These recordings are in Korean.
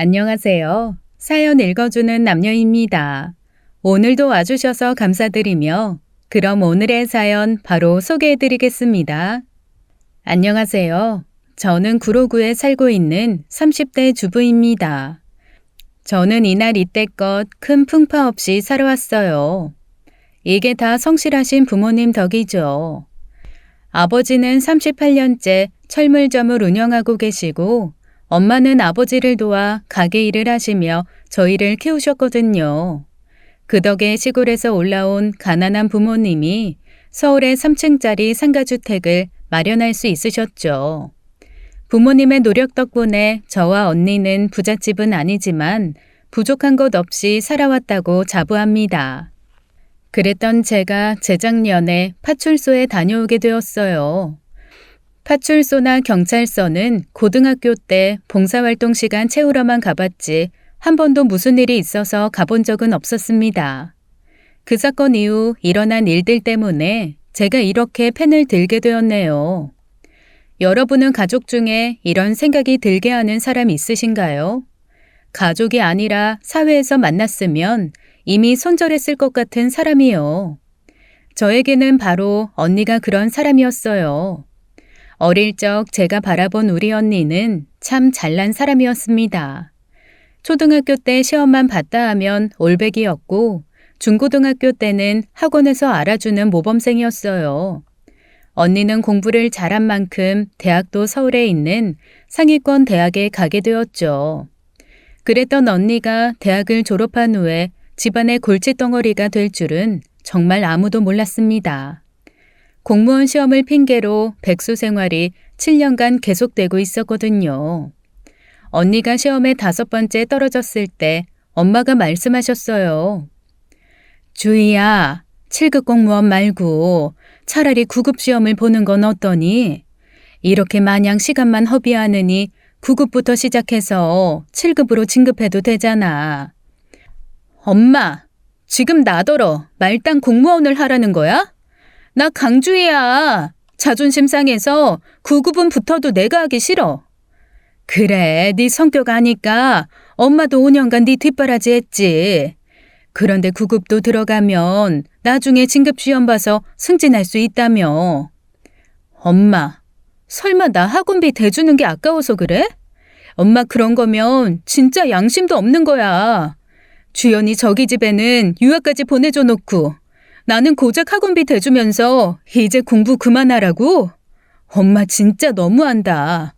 안녕하세요. 사연 읽어주는 남녀입니다. 오늘도 와주셔서 감사드리며 그럼 오늘의 사연 바로 소개해드리겠습니다. 안녕하세요. 저는 구로구에 살고 있는 30대 주부입니다. 저는 이날 이때껏 큰 풍파 없이 살아왔어요. 이게 다 성실하신 부모님 덕이죠. 아버지는 38년째 철물점을 운영하고 계시고 엄마는 아버지를 도와 가게 일을 하시며 저희를 키우셨거든요. 그 덕에 시골에서 올라온 가난한 부모님이 서울의 3층짜리 상가주택을 마련할 수 있으셨죠. 부모님의 노력 덕분에 저와 언니는 부잣집은 아니지만 부족한 것 없이 살아왔다고 자부합니다. 그랬던 제가 재작년에 파출소에 다녀오게 되었어요. 파출소나 경찰서는 고등학교 때 봉사활동 시간 채우러만 가봤지 한 번도 무슨 일이 있어서 가본 적은 없었습니다. 그 사건 이후 일어난 일들 때문에 제가 이렇게 펜을 들게 되었네요. 여러분은 가족 중에 이런 생각이 들게 하는 사람 있으신가요? 가족이 아니라 사회에서 만났으면 이미 손절했을 것 같은 사람이요. 저에게는 바로 언니가 그런 사람이었어요. 어릴 적 제가 바라본 우리 언니는 참 잘난 사람이었습니다. 초등학교 때 시험만 봤다 하면 올백이었고 중고등학교 때는 학원에서 알아주는 모범생이었어요. 언니는 공부를 잘한 만큼 대학도 서울에 있는 상위권 대학에 가게 되었죠. 그랬던 언니가 대학을 졸업한 후에 집안의 골칫덩어리가 될 줄은 정말 아무도 몰랐습니다. 공무원 시험을 핑계로 백수 생활이 7년간 계속되고 있었거든요. 언니가 시험에 5번째 떨어졌을 때 엄마가 말씀하셨어요. 주희야, 7급 공무원 말고 차라리 9급 시험을 보는 건 어떠니? 이렇게 마냥 시간만 허비하느니 9급부터 시작해서 7급으로 진급해도 되잖아. 엄마, 지금 나더러 말단 공무원을 하라는 거야? 나 강주희야. 자존심 상해서 9급은 붙어도 내가 하기 싫어. 그래, 네 성격 아니까 엄마도 5년간 네 뒷바라지 했지. 그런데 9급도 들어가면 나중에 진급시험 봐서 승진할 수 있다며. 엄마, 설마 나 학원비 대주는 게 아까워서 그래? 엄마 그런 거면 진짜 양심도 없는 거야. 주연이 저기 집에는 유학까지 보내줘 놓고 나는 고작 학원비 대주면서 이제 공부 그만하라고? 엄마 진짜 너무한다.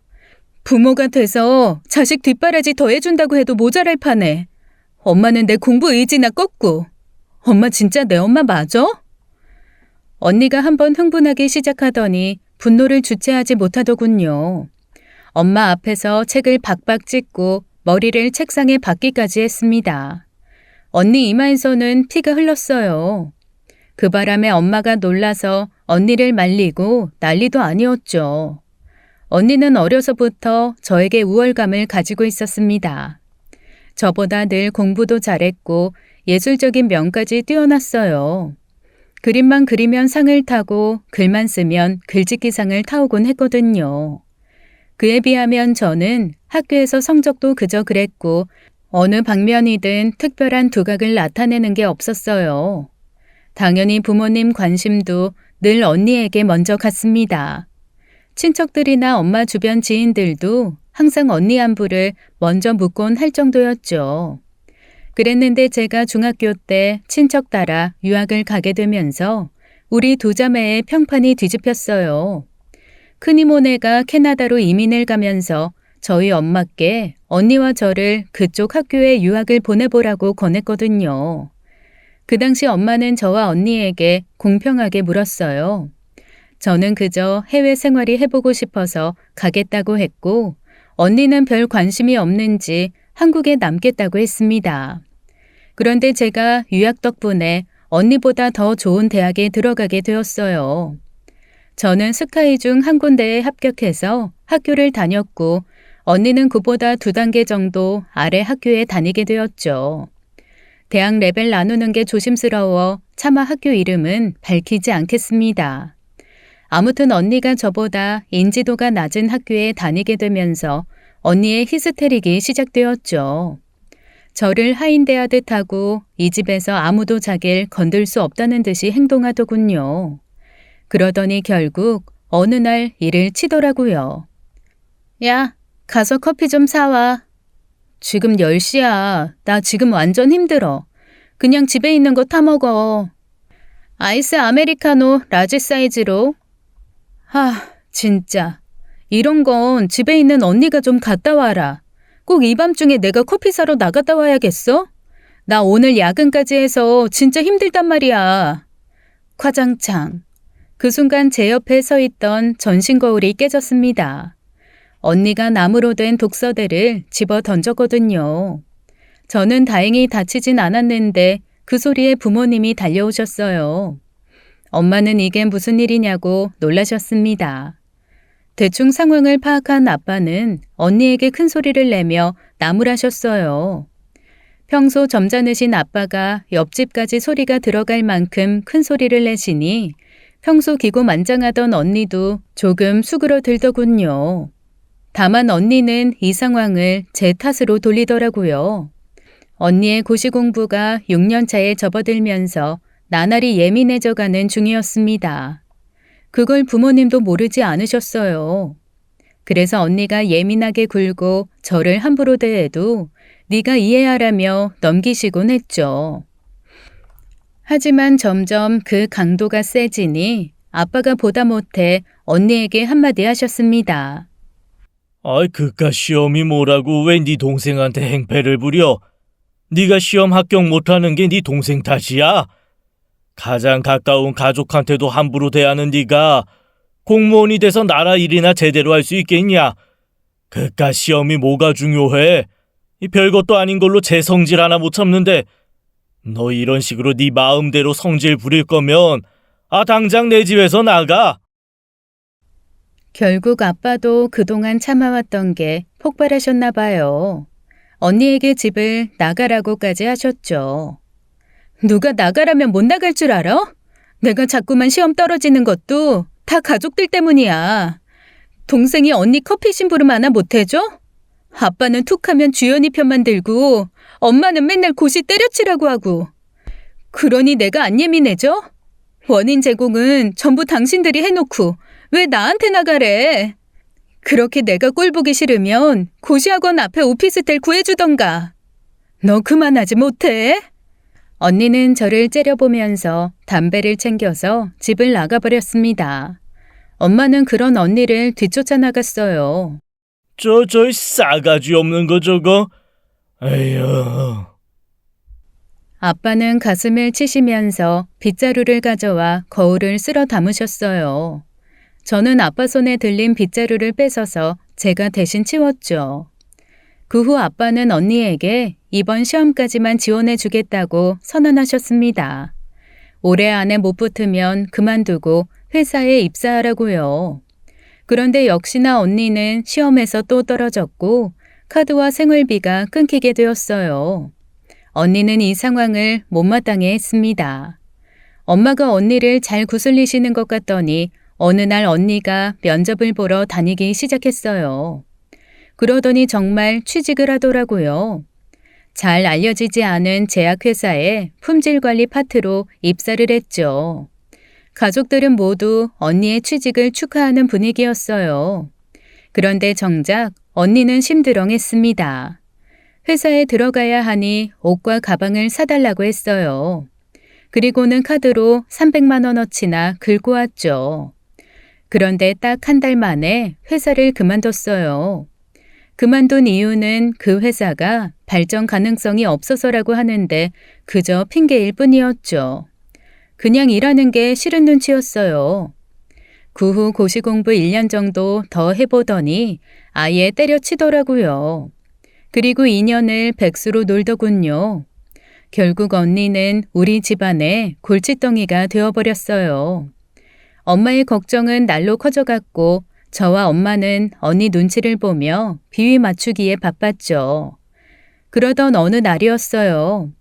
부모가 돼서 자식 뒷바라지 더 해준다고 해도 모자랄 판에 엄마는 내 공부 의지나 꺾고. 엄마 진짜 내 엄마 맞아? 언니가 한번 흥분하기 시작하더니 분노를 주체하지 못하더군요. 엄마 앞에서 책을 박박 찢고 머리를 책상에 박기까지 했습니다. 언니 이마에서는 피가 흘렀어요. 그 바람에 엄마가 놀라서 언니를 말리고 난리도 아니었죠. 언니는 어려서부터 저에게 우월감을 가지고 있었습니다. 저보다 늘 공부도 잘했고 예술적인 면까지 뛰어났어요. 그림만 그리면 상을 타고 글만 쓰면 글짓기상을 타오곤 했거든요. 그에 비하면 저는 학교에서 성적도 그저 그랬고 어느 방면이든 특별한 두각을 나타내는 게 없었어요. 당연히 부모님 관심도 늘 언니에게 먼저 갔습니다. 친척들이나 엄마 주변 지인들도 항상 언니 안부를 먼저 묻곤 할 정도였죠. 그랬는데 제가 중학교 때 친척 따라 유학을 가게 되면서 우리 두 자매의 평판이 뒤집혔어요. 큰 이모네가 캐나다로 이민을 가면서 저희 엄마께 언니와 저를 그쪽 학교에 유학을 보내보라고 권했거든요. 그 당시 엄마는 저와 언니에게 공평하게 물었어요. 저는 그저 해외 생활이 해보고 싶어서 가겠다고 했고 언니는 별 관심이 없는지 한국에 남겠다고 했습니다. 그런데 제가 유학 덕분에 언니보다 더 좋은 대학에 들어가게 되었어요. 저는 스카이 중 한 군데에 합격해서 학교를 다녔고 언니는 그보다 2단계 정도 아래 학교에 다니게 되었죠. 대학 레벨 나누는 게 조심스러워 차마 학교 이름은 밝히지 않겠습니다. 아무튼 언니가 저보다 인지도가 낮은 학교에 다니게 되면서 언니의 히스테릭이 시작되었죠. 저를 하인대하듯 하고 이 집에서 아무도 자기를 건들 수 없다는 듯이 행동하더군요. 그러더니 결국 어느 날 일을 치더라고요. 야, 가서 커피 좀 사와. 지금 10시야. 나 지금 완전 힘들어. 그냥 집에 있는 거 타 먹어. 아이스 아메리카노 라지 사이즈로. 진짜. 이런 건 집에 있는 언니가 좀 갔다 와라. 꼭 이 밤중에 내가 커피 사러 나갔다 와야겠어? 나 오늘 야근까지 해서 진짜 힘들단 말이야. 과장창. 그 순간 제 옆에 서 있던 전신 거울이 깨졌습니다. 언니가 나무로 된 독서대를 집어 던졌거든요. 저는 다행히 다치진 않았는데 그 소리에 부모님이 달려오셨어요. 엄마는 이게 무슨 일이냐고 놀라셨습니다. 대충 상황을 파악한 아빠는 언니에게 큰 소리를 내며 나무라셨어요. 평소 점잖으신 아빠가 옆집까지 소리가 들어갈 만큼 큰 소리를 내시니 평소 기고만장하던 언니도 조금 수그러들더군요. 다만 언니는 이 상황을 제 탓으로 돌리더라고요. 언니의 고시 공부가 6년 차에 접어들면서 나날이 예민해져가는 중이었습니다. 그걸 부모님도 모르지 않으셨어요. 그래서 언니가 예민하게 굴고 저를 함부로 대해도 네가 이해하라며 넘기시곤 했죠. 하지만 점점 그 강도가 세지니 아빠가 보다 못해 언니에게 한마디 하셨습니다. 그깟 시험이 뭐라고 왜 네 동생한테 행패를 부려? 네가 시험 합격 못하는 게 네 동생 탓이야? 가장 가까운 가족한테도 함부로 대하는 네가 공무원이 돼서 나라 일이나 제대로 할 수 있겠냐? 그깟 시험이 뭐가 중요해? 별것도 아닌 걸로 제 성질 하나 못 참는데 너 이런 식으로 네 마음대로 성질 부릴 거면 당장 내 집에서 나가. 결국 아빠도 그동안 참아왔던 게 폭발하셨나 봐요. 언니에게 집을 나가라고까지 하셨죠. 누가 나가라면 못 나갈 줄 알아? 내가 자꾸만 시험 떨어지는 것도 다 가족들 때문이야. 동생이 언니 커피 심부름 하나 못해줘? 아빠는 툭하면 주연이 편만 들고 엄마는 맨날 고시 때려치라고 하고. 그러니 내가 안 예민해져? 원인 제공은 전부 당신들이 해놓고 왜 나한테 나가래? 그렇게 내가 꼴 보기 싫으면 고시학원 앞에 오피스텔 구해주던가. 너 그만하지 못해? 언니는 저를 째려보면서 담배를 챙겨서 집을 나가버렸습니다. 엄마는 그런 언니를 뒤쫓아 나갔어요. 저 싸가지 없는 거 저거. 에휴. 아빠는 가슴을 치시면서 빗자루를 가져와 거울을 쓸어 담으셨어요. 저는 아빠 손에 들린 빗자루를 뺏어서 제가 대신 치웠죠. 그 후 아빠는 언니에게 이번 시험까지만 지원해 주겠다고 선언하셨습니다. 올해 안에 못 붙으면 그만두고 회사에 입사하라고요. 그런데 역시나 언니는 시험에서 또 떨어졌고 카드와 생활비가 끊기게 되었어요. 언니는 이 상황을 못마땅해 했습니다. 엄마가 언니를 잘 구슬리시는 것 같더니 어느 날 언니가 면접을 보러 다니기 시작했어요. 그러더니 정말 취직을 하더라고요. 잘 알려지지 않은 제약회사에 품질관리 파트로 입사를 했죠. 가족들은 모두 언니의 취직을 축하하는 분위기였어요. 그런데 정작 언니는 심드렁했습니다. 회사에 들어가야 하니 옷과 가방을 사달라고 했어요. 그리고는 카드로 300만 원어치나 긁고 왔죠. 그런데 딱 한 달 만에 회사를 그만뒀어요. 그만둔 이유는 그 회사가 발전 가능성이 없어서라고 하는데 그저 핑계일 뿐이었죠. 그냥 일하는 게 싫은 눈치였어요. 그 후 고시공부 1년 정도 더 해보더니 아예 때려치더라고요. 그리고 2년을 백수로 놀더군요. 결국 언니는 우리 집안의 골칫덩이가 되어버렸어요. 엄마의 걱정은 날로 커져갔고 저와 엄마는 언니 눈치를 보며 비위 맞추기에 바빴죠. 그러던 어느 날이었어요.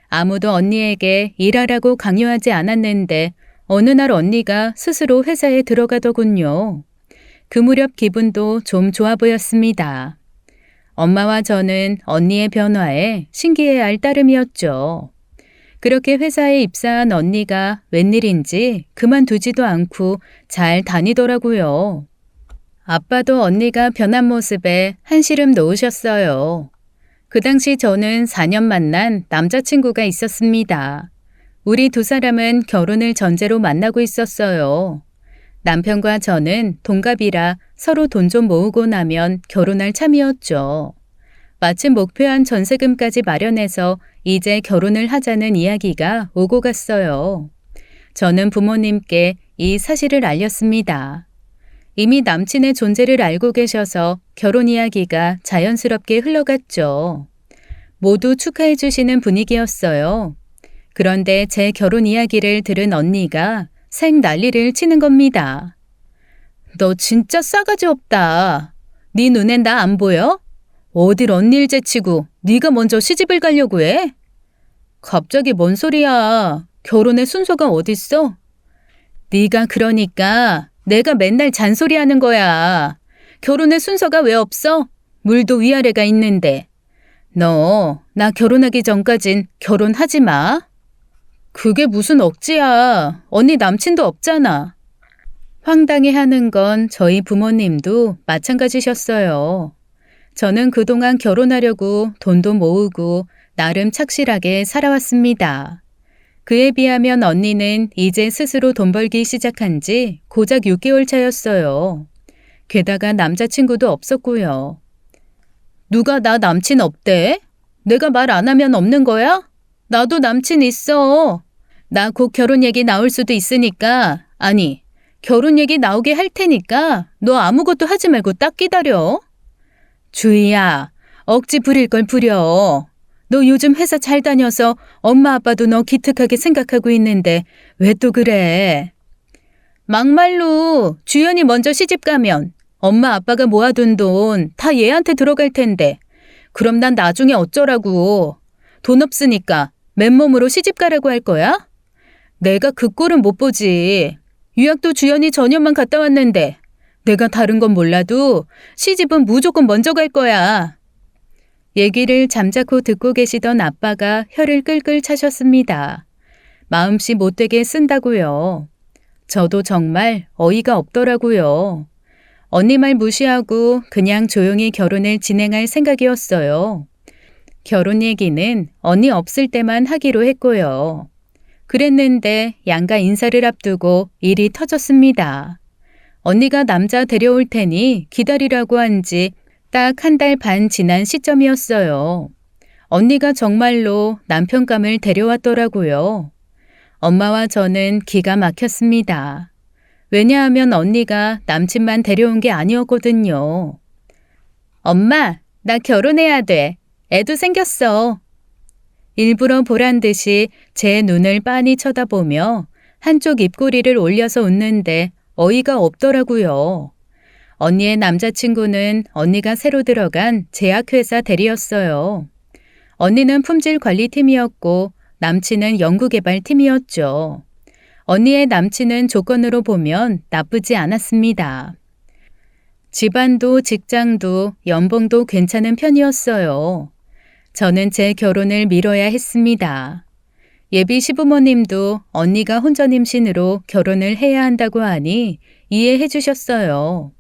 아무도 언니에게 일하라고 강요하지 않았는데 어느 날 언니가 스스로 회사에 들어가더군요. 그 무렵 기분도 좀 좋아 보였습니다. 엄마와 저는 언니의 변화에 신기해할 따름이었죠. 그렇게 회사에 입사한 언니가 웬일인지 그만두지도 않고 잘 다니더라고요. 아빠도 언니가 변한 모습에 한시름 놓으셨어요. 그 당시 저는 4년 만난 남자친구가 있었습니다. 우리 두 사람은 결혼을 전제로 만나고 있었어요. 남편과 저는 동갑이라 서로 돈 좀 모으고 나면 결혼할 참이었죠. 마침 목표한 전세금까지 마련해서 이제 결혼을 하자는 이야기가 오고 갔어요. 저는 부모님께 이 사실을 알렸습니다. 이미 남친의 존재를 알고 계셔서 결혼 이야기가 자연스럽게 흘러갔죠. 모두 축하해 주시는 분위기였어요. 그런데 제 결혼 이야기를 들은 언니가 생 난리를 치는 겁니다. 너 진짜 싸가지 없다. 네 눈엔 나 안 보여? 어딜 언니를 제치고 네가 먼저 시집을 가려고 해? 갑자기 뭔 소리야. 결혼의 순서가 어딨어? 네가 그러니까 내가 맨날 잔소리하는 거야. 결혼의 순서가 왜 없어? 물도 위아래가 있는데. 너 나 결혼하기 전까진 결혼하지 마. 그게 무슨 억지야. 언니 남친도 없잖아. 황당해하는 건 저희 부모님도 마찬가지셨어요. 저는 그동안 결혼하려고 돈도 모으고 나름 착실하게 살아왔습니다. 그에 비하면 언니는 이제 스스로 돈 벌기 시작한 지 고작 6개월 차였어요. 게다가 남자친구도 없었고요. 누가 나 남친 없대? 내가 말 안 하면 없는 거야? 나도 남친 있어. 나 곧 결혼 얘기 나올 수도 있으니까, 아니, 결혼 얘기 나오게 할 테니까 너 아무것도 하지 말고 딱 기다려. 주희야, 억지 부릴 걸 부려. 너 요즘 회사 잘 다녀서 엄마 아빠도 너 기특하게 생각하고 있는데 왜 또 그래? 막말로 주연이 먼저 시집 가면 엄마 아빠가 모아둔 돈 다 얘한테 들어갈 텐데 그럼 난 나중에 어쩌라고. 돈 없으니까 맨몸으로 시집 가라고 할 거야? 내가 그 꼴은 못 보지. 유학도 주연이 전년만 갔다 왔는데 내가 다른 건 몰라도 시집은 무조건 먼저 갈 거야. 얘기를 잠자코 듣고 계시던 아빠가 혀를 끌끌 차셨습니다. 마음씨 못되게 쓴다고요. 저도 정말 어이가 없더라고요. 언니 말 무시하고 그냥 조용히 결혼을 진행할 생각이었어요. 결혼 얘기는 언니 없을 때만 하기로 했고요. 그랬는데 양가 인사를 앞두고 일이 터졌습니다. 언니가 남자 데려올 테니 기다리라고 한 지 딱 1달 반 지난 시점이었어요. 언니가 정말로 남편감을 데려왔더라고요. 엄마와 저는 기가 막혔습니다. 왜냐하면 언니가 남친만 데려온 게 아니었거든요. 엄마, 나 결혼해야 돼. 애도 생겼어. 일부러 보란 듯이 제 눈을 빤히 쳐다보며 한쪽 입꼬리를 올려서 웃는데 어이가 없더라고요. 언니의 남자친구는 언니가 새로 들어간 제약회사 대리였어요. 언니는 품질관리팀이었고 남친은 연구개발팀이었죠. 언니의 남친은 조건으로 보면 나쁘지 않았습니다. 집안도 직장도 연봉도 괜찮은 편이었어요. 저는 제 결혼을 미뤄야 했습니다. 예비 시부모님도 언니가 혼전 임신으로 결혼을 해야 한다고 하니 이해해 주셨어요.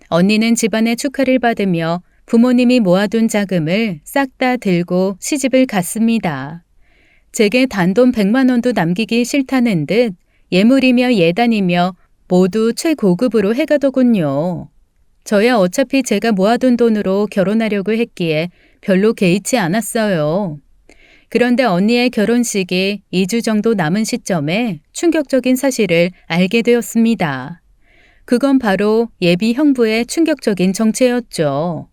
언니는 집안의 축하를 받으며 부모님이 모아둔 자금을 싹 다 들고 시집을 갔습니다. 제게 단돈 100만 원도 남기기 싫다는 듯 예물이며 예단이며 모두 최고급으로 해가더군요. 저야 어차피 제가 모아둔 돈으로 결혼하려고 했기에 별로 개의치 않았어요. 그런데 언니의 결혼식이 2주 정도 남은 시점에 충격적인 사실을 알게 되었습니다. 그건 바로 예비 형부의 충격적인 정체였죠.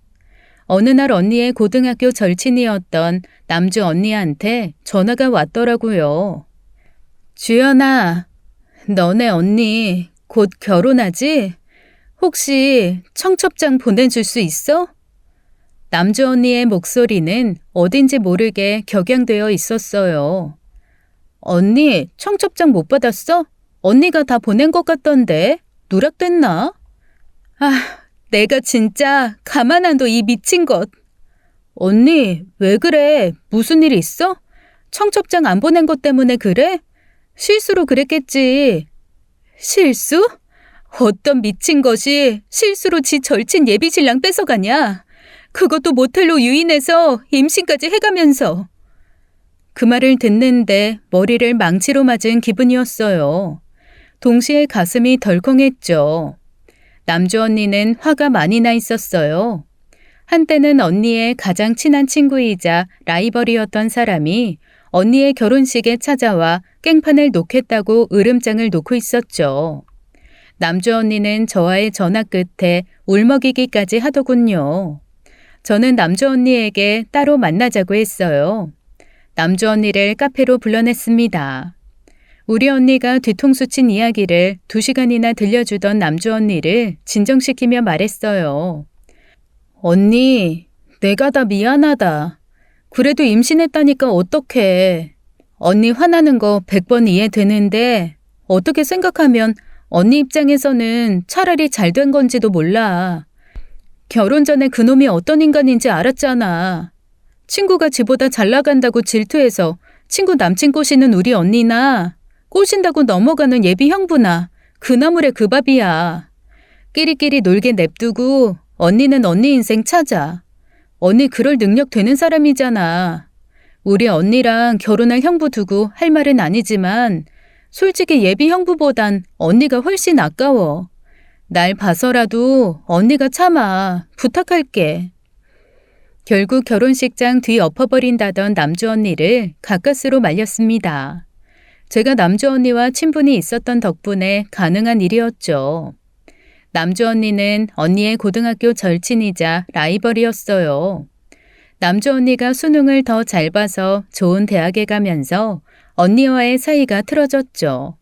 어느 날 언니의 고등학교 절친이었던 남주 언니한테 전화가 왔더라고요. 주연아, 너네 언니 곧 결혼하지? 혹시 청첩장 보내줄 수 있어? 남주 언니의 목소리는 어딘지 모르게 격양되어 있었어요. 언니, 청첩장 못 받았어? 언니가 다 보낸 것 같던데 누락됐나? 아, 내가 진짜 가만 안 둬 이 미친 것. 언니, 왜 그래? 무슨 일 있어? 청첩장 안 보낸 것 때문에 그래? 실수로 그랬겠지. 실수? 어떤 미친 것이 실수로 지 절친 예비신랑 뺏어가냐? 그것도 모텔로 유인해서 임신까지 해가면서. 그 말을 듣는데 머리를 망치로 맞은 기분이었어요. 동시에 가슴이 덜컹했죠. 남주 언니는 화가 많이 나 있었어요. 한때는 언니의 가장 친한 친구이자 라이벌이었던 사람이 언니의 결혼식에 찾아와 깽판을 놓겠다고 으름장을 놓고 있었죠. 남주 언니는 저와의 전화 끝에 울먹이기까지 하더군요. 저는 남주 언니에게 따로 만나자고 했어요. 남주 언니를 카페로 불러냈습니다. 우리 언니가 뒤통수 친 이야기를 2시간이나 들려주던 남주 언니를 진정시키며 말했어요. 언니, 내가 다 미안하다. 그래도 임신했다니까 어떡해. 언니 화나는 거 100번 이해되는데 어떻게 생각하면 언니 입장에서는 차라리 잘 된 건지도 몰라. 결혼 전에 그놈이 어떤 인간인지 알았잖아. 친구가 지보다 잘 나간다고 질투해서 친구 남친 꼬시는 우리 언니나 꼬신다고 넘어가는 예비 형부나 그 나물의 그 밥이야. 끼리끼리 놀게 냅두고 언니는 언니 인생 찾아. 언니 그럴 능력 되는 사람이잖아. 우리 언니랑 결혼할 형부 두고 할 말은 아니지만 솔직히 예비 형부보단 언니가 훨씬 아까워. 날 봐서라도 언니가 참아. 부탁할게. 결국 결혼식장 뒤 엎어버린다던 남주 언니를 가까스로 말렸습니다. 제가 남주 언니와 친분이 있었던 덕분에 가능한 일이었죠. 남주 언니는 언니의 고등학교 절친이자 라이벌이었어요. 남주 언니가 수능을 더 잘 봐서 좋은 대학에 가면서 언니와의 사이가 틀어졌죠.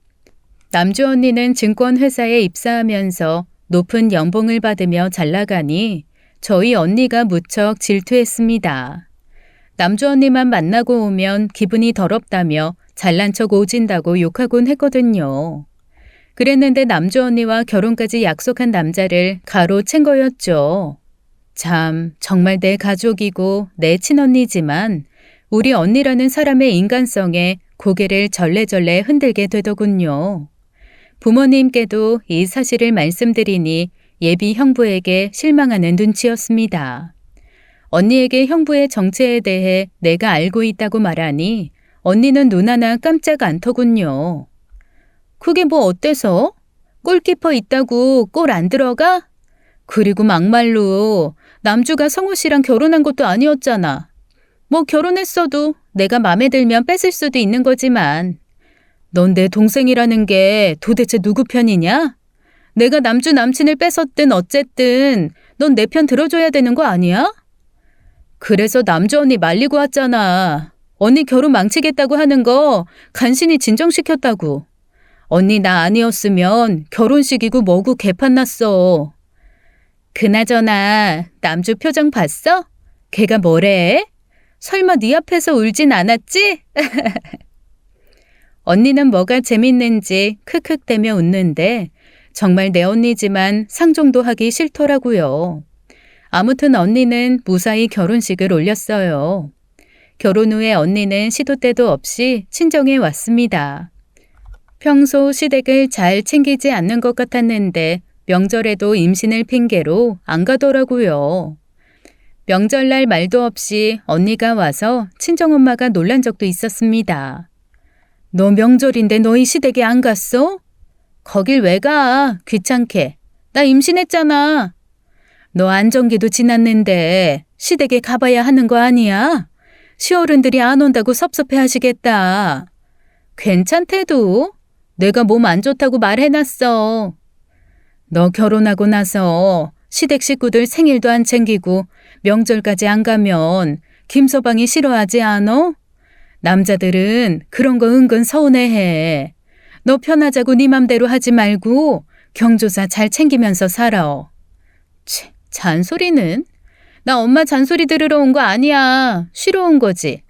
남주 언니는 증권회사에 입사하면서 높은 연봉을 받으며 잘 나가니 저희 언니가 무척 질투했습니다. 남주 언니만 만나고 오면 기분이 더럽다며 잘난 척 오진다고 욕하곤 했거든요. 그랬는데 남주 언니와 결혼까지 약속한 남자를 가로챈 거였죠. 참, 정말 내 가족이고 내 친언니지만 우리 언니라는 사람의 인간성에 고개를 절레절레 흔들게 되더군요. 부모님께도 이 사실을 말씀드리니 예비 형부에게 실망하는 눈치였습니다. 언니에게 형부의 정체에 대해 내가 알고 있다고 말하니 언니는 눈 하나 깜짝 안 터군요. 그게 뭐 어때서? 골키퍼 있다고 골 안 들어가? 그리고 막말로 남주가 성우 씨랑 결혼한 것도 아니었잖아. 뭐 결혼했어도 내가 맘에 들면 뺏을 수도 있는 거지만 넌 내 동생이라는 게 도대체 누구 편이냐? 내가 남주 남친을 뺏었든 어쨌든 넌 내 편 들어줘야 되는 거 아니야? 그래서 남주 언니 말리고 왔잖아. 언니 결혼 망치겠다고 하는 거 간신히 진정시켰다고. 언니 나 아니었으면 결혼식이고 뭐고 개판 났어. 그나저나 남주 표정 봤어? 걔가 뭐래? 설마 네 앞에서 울진 않았지? 언니는 뭐가 재밌는지 크크대며 웃는데 정말 내 언니지만 상종도 하기 싫더라고요. 아무튼 언니는 무사히 결혼식을 올렸어요. 결혼 후에 언니는 시도 때도 없이 친정에 왔습니다. 평소 시댁을 잘 챙기지 않는 것 같았는데 명절에도 임신을 핑계로 안 가더라고요. 명절날 말도 없이 언니가 와서 친정엄마가 놀란 적도 있었습니다. 너 명절인데 너희 시댁에 안 갔어? 거길 왜 가? 귀찮게. 나 임신했잖아. 너 안정기도 지났는데 시댁에 가봐야 하는 거 아니야? 시어른들이 안 온다고 섭섭해 하시겠다. 괜찮대도 내가 몸 안 좋다고 말해놨어. 너 결혼하고 나서 시댁 식구들 생일도 안 챙기고 명절까지 안 가면 김서방이 싫어하지 않어? 남자들은 그런 거 은근 서운해해. 너 편하자고 네 맘대로 하지 말고 경조사 잘 챙기면서 살아. 치, 잔소리는? 나 엄마 잔소리 들으러 온 거 아니야. 쉬러 온 거지.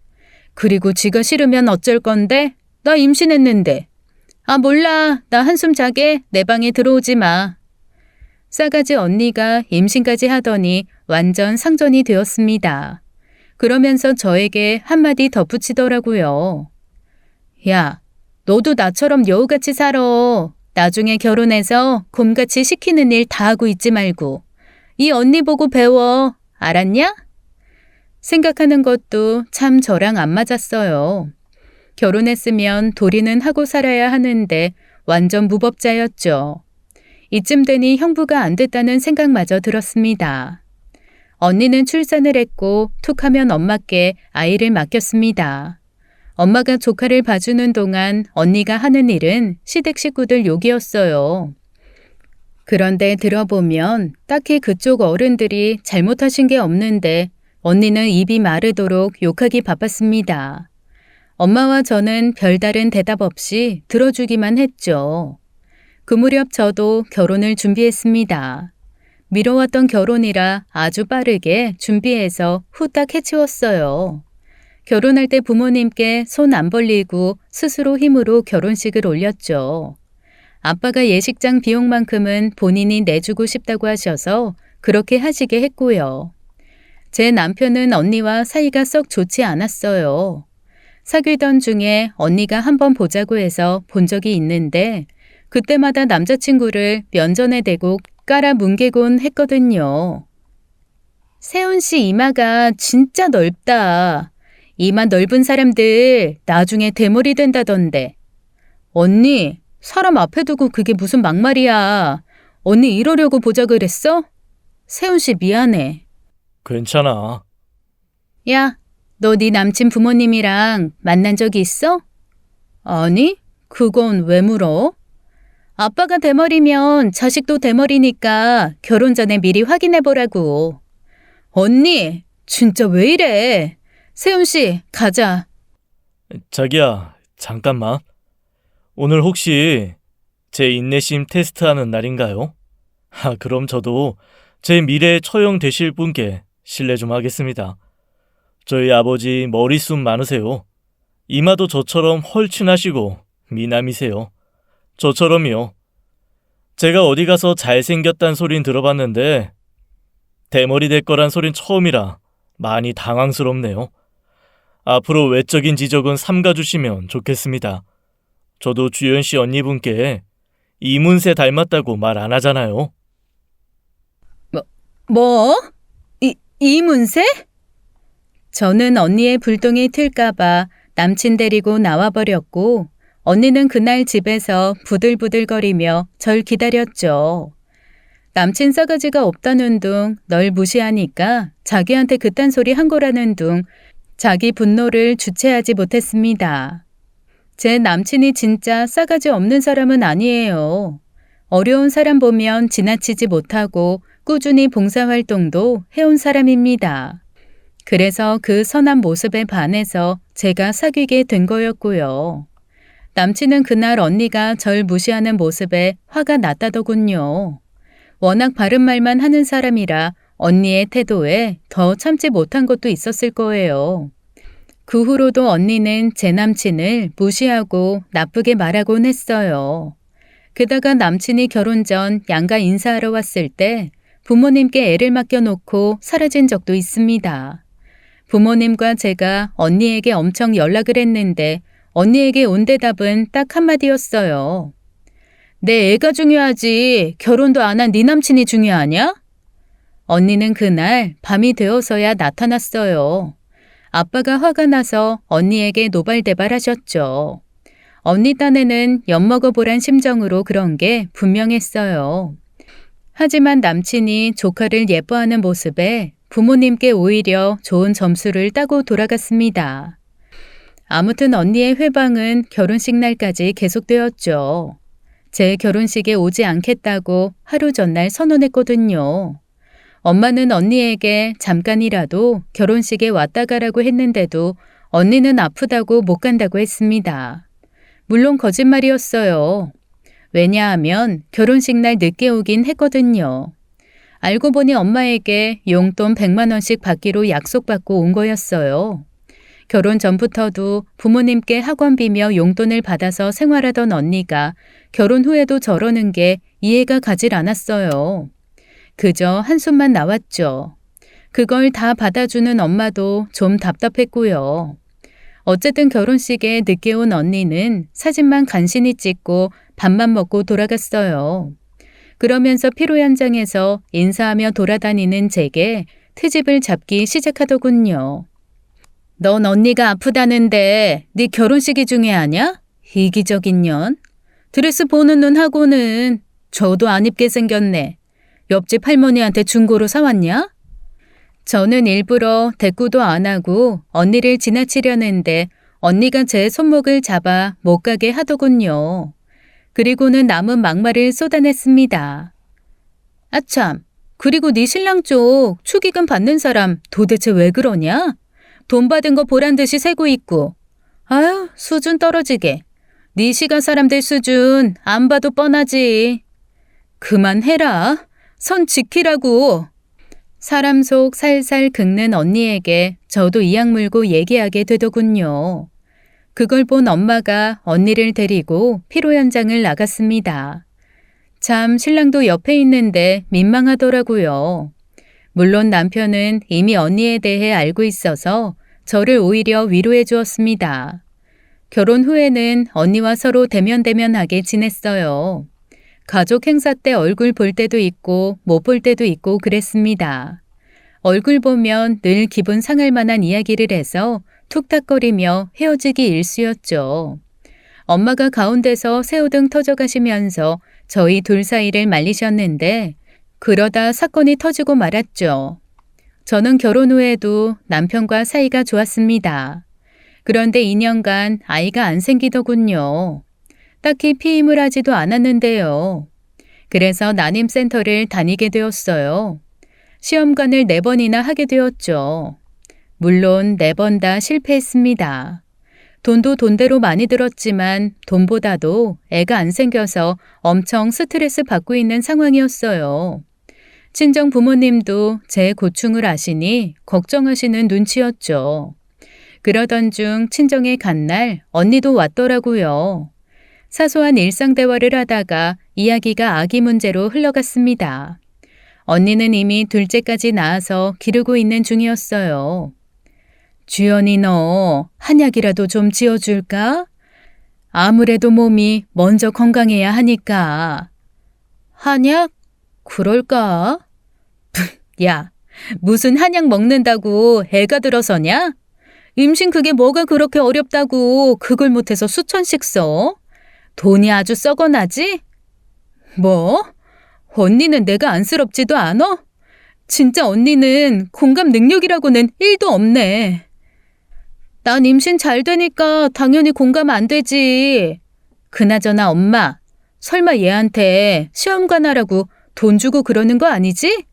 그리고 지가 싫으면 어쩔 건데? 나 임신했는데. 아 몰라. 나 한숨 자게. 내 방에 들어오지 마. 싸가지 언니가 임신까지 하더니 완전 상전이 되었습니다. 그러면서 저에게 한마디 덧붙이더라고요. 야, 너도 나처럼 여우같이 살아. 나중에 결혼해서 곰같이 시키는 일 다 하고 있지 말고. 이 언니 보고 배워. 알았냐? 생각하는 것도 참 저랑 안 맞았어요. 결혼했으면 도리는 하고 살아야 하는데 완전 무법자였죠. 이쯤 되니 형부가 안 됐다는 생각마저 들었습니다. 언니는 출산을 했고 툭하면 엄마께 아이를 맡겼습니다. 엄마가 조카를 봐주는 동안 언니가 하는 일은 시댁 식구들 욕이었어요. 그런데 들어보면 딱히 그쪽 어른들이 잘못하신 게 없는데 언니는 입이 마르도록 욕하기 바빴습니다. 엄마와 저는 별다른 대답 없이 들어주기만 했죠. 그 무렵 저도 결혼을 준비했습니다. 미뤄왔던 결혼이라 아주 빠르게 준비해서 후딱 해치웠어요. 결혼할 때 부모님께 손 안 벌리고 스스로 힘으로 결혼식을 올렸죠. 아빠가 예식장 비용만큼은 본인이 내주고 싶다고 하셔서 그렇게 하시게 했고요. 제 남편은 언니와 사이가 썩 좋지 않았어요. 사귀던 중에 언니가 한번 보자고 해서 본 적이 있는데 그때마다 남자친구를 면전에 대고 깔아뭉개곤 했거든요. 세훈 씨 이마가 진짜 넓다. 이마 넓은 사람들 나중에 대머리 된다던데. 언니, 사람 앞에 두고 그게 무슨 막말이야. 언니 이러려고 보자 그랬어? 세훈 씨 미안해. 괜찮아. 야, 너 네 남친 부모님이랑 만난 적이 있어? 아니, 그건 왜 물어? 아빠가 대머리면 자식도 대머리니까 결혼 전에 미리 확인해보라고. 언니, 진짜 왜 이래? 세훈 씨, 가자. 자기야, 잠깐만. 오늘 혹시 제 인내심 테스트하는 날인가요? 그럼 저도 제 미래에 처형되실 분께 실례 좀 하겠습니다. 저희 아버지 머리숱 많으세요. 이마도 저처럼 헐친하시고 미남이세요. 저처럼이요. 제가 어디 가서 잘생겼단 소린 들어봤는데 대머리 될 거란 소린 처음이라 많이 당황스럽네요. 앞으로 외적인 지적은 삼가주시면 좋겠습니다. 저도 주연 씨 언니분께 이문세 닮았다고 말 안 하잖아요. 뭐? 이문세? 저는 언니의 불똥이 튈까봐 남친 데리고 나와버렸고 언니는 그날 집에서 부들부들거리며 절 기다렸죠. 남친 싸가지가 없다는 둥 널 무시하니까 자기한테 그딴 소리 한 거라는 둥 자기 분노를 주체하지 못했습니다. 제 남친이 진짜 싸가지 없는 사람은 아니에요. 어려운 사람 보면 지나치지 못하고 꾸준히 봉사활동도 해온 사람입니다. 그래서 그 선한 모습에 반해서 제가 사귀게 된 거였고요. 남친은 그날 언니가 절 무시하는 모습에 화가 났다더군요. 워낙 바른 말만 하는 사람이라 언니의 태도에 더 참지 못한 것도 있었을 거예요. 그 후로도 언니는 제 남친을 무시하고 나쁘게 말하곤 했어요. 게다가 남친이 결혼 전 양가 인사하러 왔을 때 부모님께 애를 맡겨놓고 사라진 적도 있습니다. 부모님과 제가 언니에게 엄청 연락을 했는데 언니에게 온 대답은 딱 한마디였어요. 내 애가 중요하지 결혼도 안 한 네 남친이 중요하냐? 언니는 그날 밤이 되어서야 나타났어요. 아빠가 화가 나서 언니에게 노발대발하셨죠. 언니 딴에는 엿먹어보란 심정으로 그런 게 분명했어요. 하지만 남친이 조카를 예뻐하는 모습에 부모님께 오히려 좋은 점수를 따고 돌아갔습니다. 아무튼 언니의 회방은 결혼식 날까지 계속되었죠. 제 결혼식에 오지 않겠다고 하루 전날 선언했거든요. 엄마는 언니에게 잠깐이라도 결혼식에 왔다 가라고 했는데도 언니는 아프다고 못 간다고 했습니다. 물론 거짓말이었어요. 왜냐하면 결혼식 날 늦게 오긴 했거든요. 알고 보니 엄마에게 용돈 100만 원씩 받기로 약속받고 온 거였어요. 결혼 전부터도 부모님께 학원비며 용돈을 받아서 생활하던 언니가 결혼 후에도 저러는 게 이해가 가질 않았어요. 그저 한숨만 나왔죠. 그걸 다 받아주는 엄마도 좀 답답했고요. 어쨌든 결혼식에 늦게 온 언니는 사진만 간신히 찍고 밥만 먹고 돌아갔어요. 그러면서 피로 현장에서 인사하며 돌아다니는 제게 트집을 잡기 시작하더군요. 넌 언니가 아프다는데 네 결혼식이 중요하냐? 이기적인 년. 드레스 보는 눈 하고는 저도 안 입게 생겼네. 옆집 할머니한테 중고로 사왔냐? 저는 일부러 대꾸도 안 하고 언니를 지나치려는데 언니가 제 손목을 잡아 못 가게 하더군요. 그리고는 남은 막말을 쏟아냈습니다. 아참, 그리고 네 신랑 쪽 축의금 받는 사람 도대체 왜 그러냐? 돈 받은 거 보란 듯이 세고 있고. 아유, 수준 떨어지게. 네 시가 사람들 수준 안 봐도 뻔하지. 그만해라. 선 지키라고. 사람 속 살살 긁는 언니에게 저도 이악 물고 얘기하게 되더군요. 그걸 본 엄마가 언니를 데리고 피로 현장을 나갔습니다. 참 신랑도 옆에 있는데 민망하더라고요. 물론 남편은 이미 언니에 대해 알고 있어서 저를 오히려 위로해 주었습니다. 결혼 후에는 언니와 서로 대면대면하게 지냈어요. 가족 행사 때 얼굴 볼 때도 있고 못 볼 때도 있고 그랬습니다. 얼굴 보면 늘 기분 상할 만한 이야기를 해서 툭탁거리며 헤어지기 일쑤였죠. 엄마가 가운데서 새우등 터져가시면서 저희 둘 사이를 말리셨는데 그러다 사건이 터지고 말았죠. 저는 결혼 후에도 남편과 사이가 좋았습니다. 그런데 2년간 아이가 안 생기더군요. 딱히 피임을 하지도 않았는데요. 그래서 난임센터를 다니게 되었어요. 시험관을 4번이나 하게 되었죠. 물론 4번 다 실패했습니다. 돈도 돈대로 많이 들었지만 돈보다도 애가 안 생겨서 엄청 스트레스 받고 있는 상황이었어요. 친정 부모님도 제 고충을 아시니 걱정하시는 눈치였죠. 그러던 중 친정에 간 날 언니도 왔더라고요. 사소한 일상 대화를 하다가 이야기가 아기 문제로 흘러갔습니다. 언니는 이미 둘째까지 낳아서 기르고 있는 중이었어요. 주연이 너 한약이라도 좀 지어줄까? 아무래도 몸이 먼저 건강해야 하니까. 한약? 그럴까? 야, 무슨 한약 먹는다고 애가 들어서냐? 임신 그게 뭐가 그렇게 어렵다고 그걸 못해서 수천씩 써? 돈이 아주 썩어나지? 뭐? 언니는 내가 안쓰럽지도 않아? 진짜 언니는 공감 능력이라고는 1도 없네. 난 임신 잘 되니까 당연히 공감 안 되지. 그나저나 엄마, 설마 얘한테 시험관 하라고 돈 주고 그러는 거 아니지?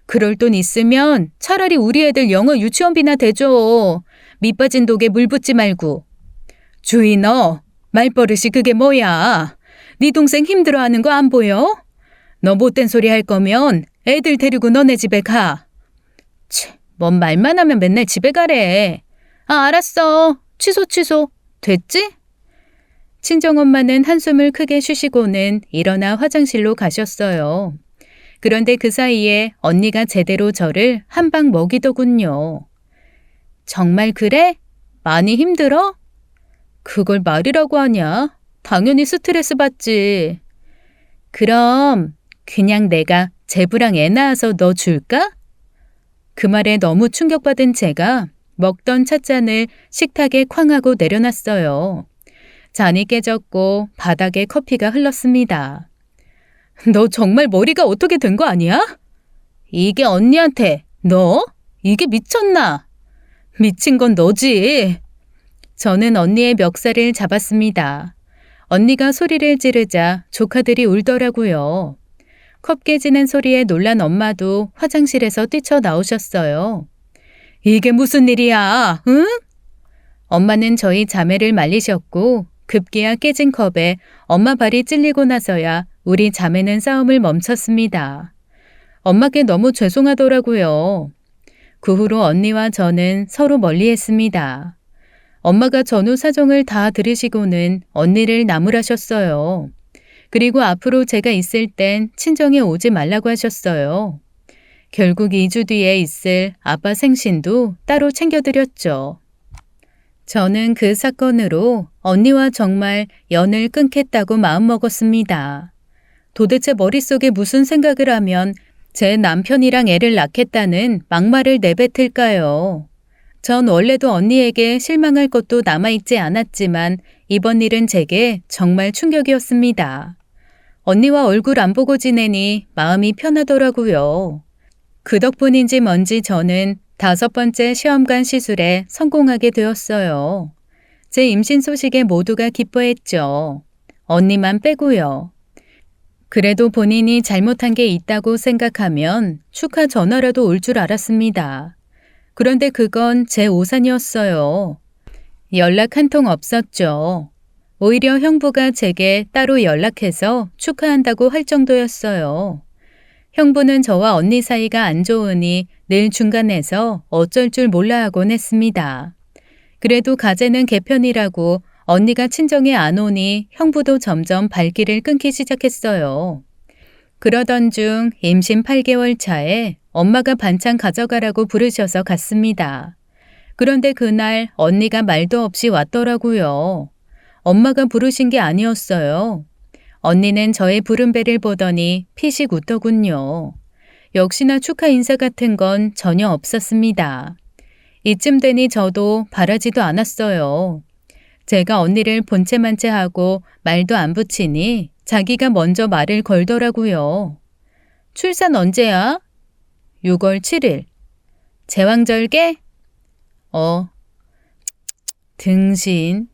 그럴 돈 있으면 차라리 우리 애들 영어 유치원비나 대줘. 밑빠진 독에 물 붓지 말고. 주희 너, 말버릇이 그게 뭐야? 네 동생 힘들어하는 거 안 보여? 너 못된 소리 할 거면 애들 데리고 너네 집에 가. 뭔 말만 하면 맨날 집에 가래. 아, 알았어. 취소. 됐지? 친정엄마는 한숨을 크게 쉬시고는 일어나 화장실로 가셨어요. 그런데 그 사이에 언니가 제대로 저를 한 방 먹이더군요. 정말 그래? 많이 힘들어? 그걸 말이라고 하냐? 당연히 스트레스 받지. 그럼 그냥 내가 제부랑 애 낳아서 너 줄까? 그 말에 너무 충격받은 제가 먹던 찻잔을 식탁에 쾅 하고 내려놨어요. 잔이 깨졌고 바닥에 커피가 흘렀습니다. 너 정말 머리가 어떻게 된 거 아니야? 이게 언니한테 너? 이게 미쳤나? 미친 건 너지. 저는 언니의 멱살을 잡았습니다. 언니가 소리를 지르자 조카들이 울더라고요. 컵 깨지는 소리에 놀란 엄마도 화장실에서 뛰쳐나오셨어요. 이게 무슨 일이야, 응? 엄마는 저희 자매를 말리셨고 급기야 깨진 컵에 엄마 발이 찔리고 나서야 우리 자매는 싸움을 멈췄습니다. 엄마께 너무 죄송하더라고요. 그 후로 언니와 저는 서로 멀리했습니다. 엄마가 전후 사정을 다 들으시고는 언니를 나무라셨어요. 그리고 앞으로 제가 있을 땐 친정에 오지 말라고 하셨어요. 결국 2주 뒤에 있을 아빠 생신도 따로 챙겨드렸죠. 저는 그 사건으로 언니와 정말 연을 끊겠다고 마음먹었습니다. 도대체 머릿속에 무슨 생각을 하면 제 남편이랑 애를 낳겠다는 막말을 내뱉을까요? 전 원래도 언니에게 실망할 것도 남아있지 않았지만 이번 일은 제게 정말 충격이었습니다. 언니와 얼굴 안 보고 지내니 마음이 편하더라고요. 그 덕분인지 뭔지 저는 5번째 시험관 시술에 성공하게 되었어요. 제 임신 소식에 모두가 기뻐했죠. 언니만 빼고요. 그래도 본인이 잘못한 게 있다고 생각하면 축하 전화라도 올 줄 알았습니다. 그런데 그건 제 오산이었어요. 연락 한 통 없었죠. 오히려 형부가 제게 따로 연락해서 축하한다고 할 정도였어요. 형부는 저와 언니 사이가 안 좋으니 늘 중간에서 어쩔 줄 몰라 하곤 했습니다. 그래도 가재는 개편이라고 언니가 친정에 안 오니 형부도 점점 발길을 끊기 시작했어요. 그러던 중 임신 8개월 차에 엄마가 반찬 가져가라고 부르셔서 갔습니다. 그런데 그날 언니가 말도 없이 왔더라고요. 엄마가 부르신 게 아니었어요. 언니는 저의 부름배를 보더니 피식 웃더군요. 역시나 축하 인사 같은 건 전혀 없었습니다. 이쯤 되니 저도 바라지도 않았어요. 제가 언니를 본체만체 하고 말도 안 붙이니 자기가 먼저 말을 걸더라고요. 출산 언제야? 6월 7일. 제왕절개? 등신.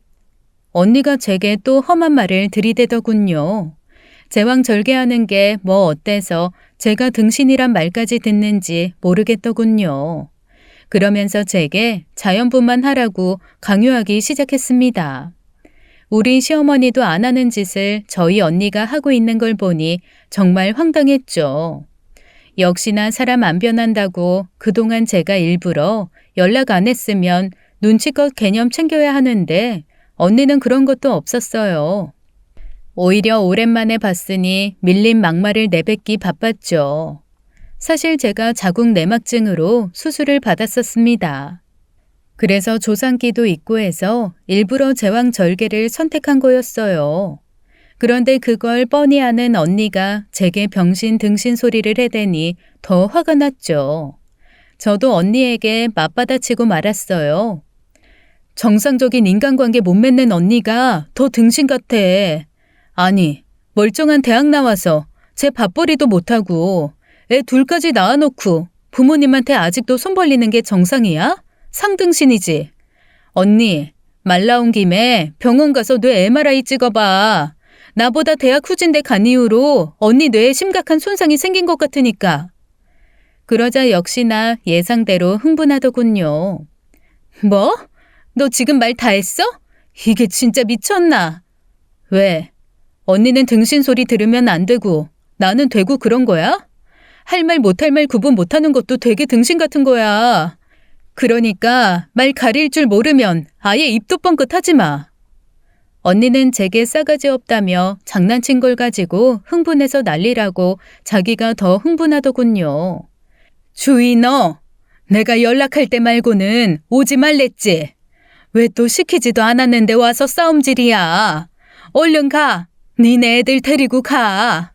언니가 제게 또 험한 말을 들이대더군요. 제왕절개하는 게 뭐 어때서 제가 등신이란 말까지 듣는지 모르겠더군요. 그러면서 제게 자연분만 하라고 강요하기 시작했습니다. 우리 시어머니도 안 하는 짓을 저희 언니가 하고 있는 걸 보니 정말 황당했죠. 역시나 사람 안 변한다고 그동안 제가 일부러 연락 안 했으면 눈치껏 개념 챙겨야 하는데 언니는 그런 것도 없었어요. 오히려 오랜만에 봤으니 밀린 막말을 내뱉기 바빴죠. 사실 제가 자궁 내막증으로 수술을 받았었습니다. 그래서 조산기도 있고 해서 일부러 제왕절개를 선택한 거였어요. 그런데 그걸 뻔히 아는 언니가 제게 병신 등신 소리를 해대니 더 화가 났죠. 저도 언니에게 맞받아치고 말았어요. 정상적인 인간관계 못 맺는 언니가 더 등신 같아. 아니, 멀쩡한 대학 나와서 제 밥벌이도 못하고 애 둘까지 낳아놓고 부모님한테 아직도 손 벌리는 게 정상이야? 상등신이지. 언니, 말 나온 김에 병원 가서 뇌 MRI 찍어봐. 나보다 대학 후진대 간 이후로 언니 뇌에 심각한 손상이 생긴 것 같으니까. 그러자 역시나 예상대로 흥분하더군요. 뭐? 너 지금 말 다 했어? 이게 진짜 미쳤나? 왜? 언니는 등신 소리 들으면 안 되고 나는 되고 그런 거야? 할 말 못할 말 구분 못하는 것도 되게 등신 같은 거야. 그러니까 말 가릴 줄 모르면 아예 입도 뻥끗 하지 마. 언니는 제게 싸가지 없다며 장난친 걸 가지고 흥분해서 난리라고 자기가 더 흥분하더군요. 주희 너, 내가 연락할 때 말고는 오지 말랬지. 왜 또 시키지도 않았는데 와서 싸움질이야. 얼른 가. 니네 애들 데리고 가.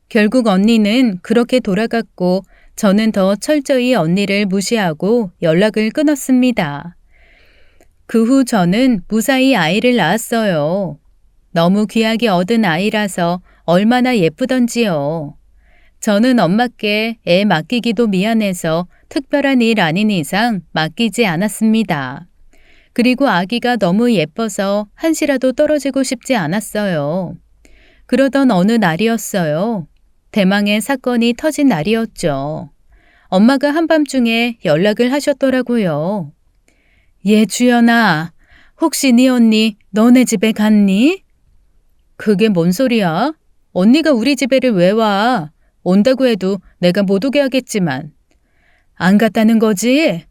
결국 언니는 그렇게 돌아갔고 저는 더 철저히 언니를 무시하고 연락을 끊었습니다. 그 후 저는 무사히 아이를 낳았어요. 너무 귀하게 얻은 아이라서 얼마나 예쁘던지요. 저는 엄마께 애 맡기기도 미안해서 특별한 일 아닌 이상 맡기지 않았습니다. 그리고 아기가 너무 예뻐서 한시라도 떨어지고 싶지 않았어요. 그러던 어느 날이었어요. 대망의 사건이 터진 날이었죠. 엄마가 한밤중에 연락을 하셨더라고요. 예, 주연아, 혹시 네 언니 너네 집에 갔니? 그게 뭔 소리야? 언니가 우리 집에를 왜 와? 온다고 해도 내가 못 오게 하겠지만. 안 갔다는 거지?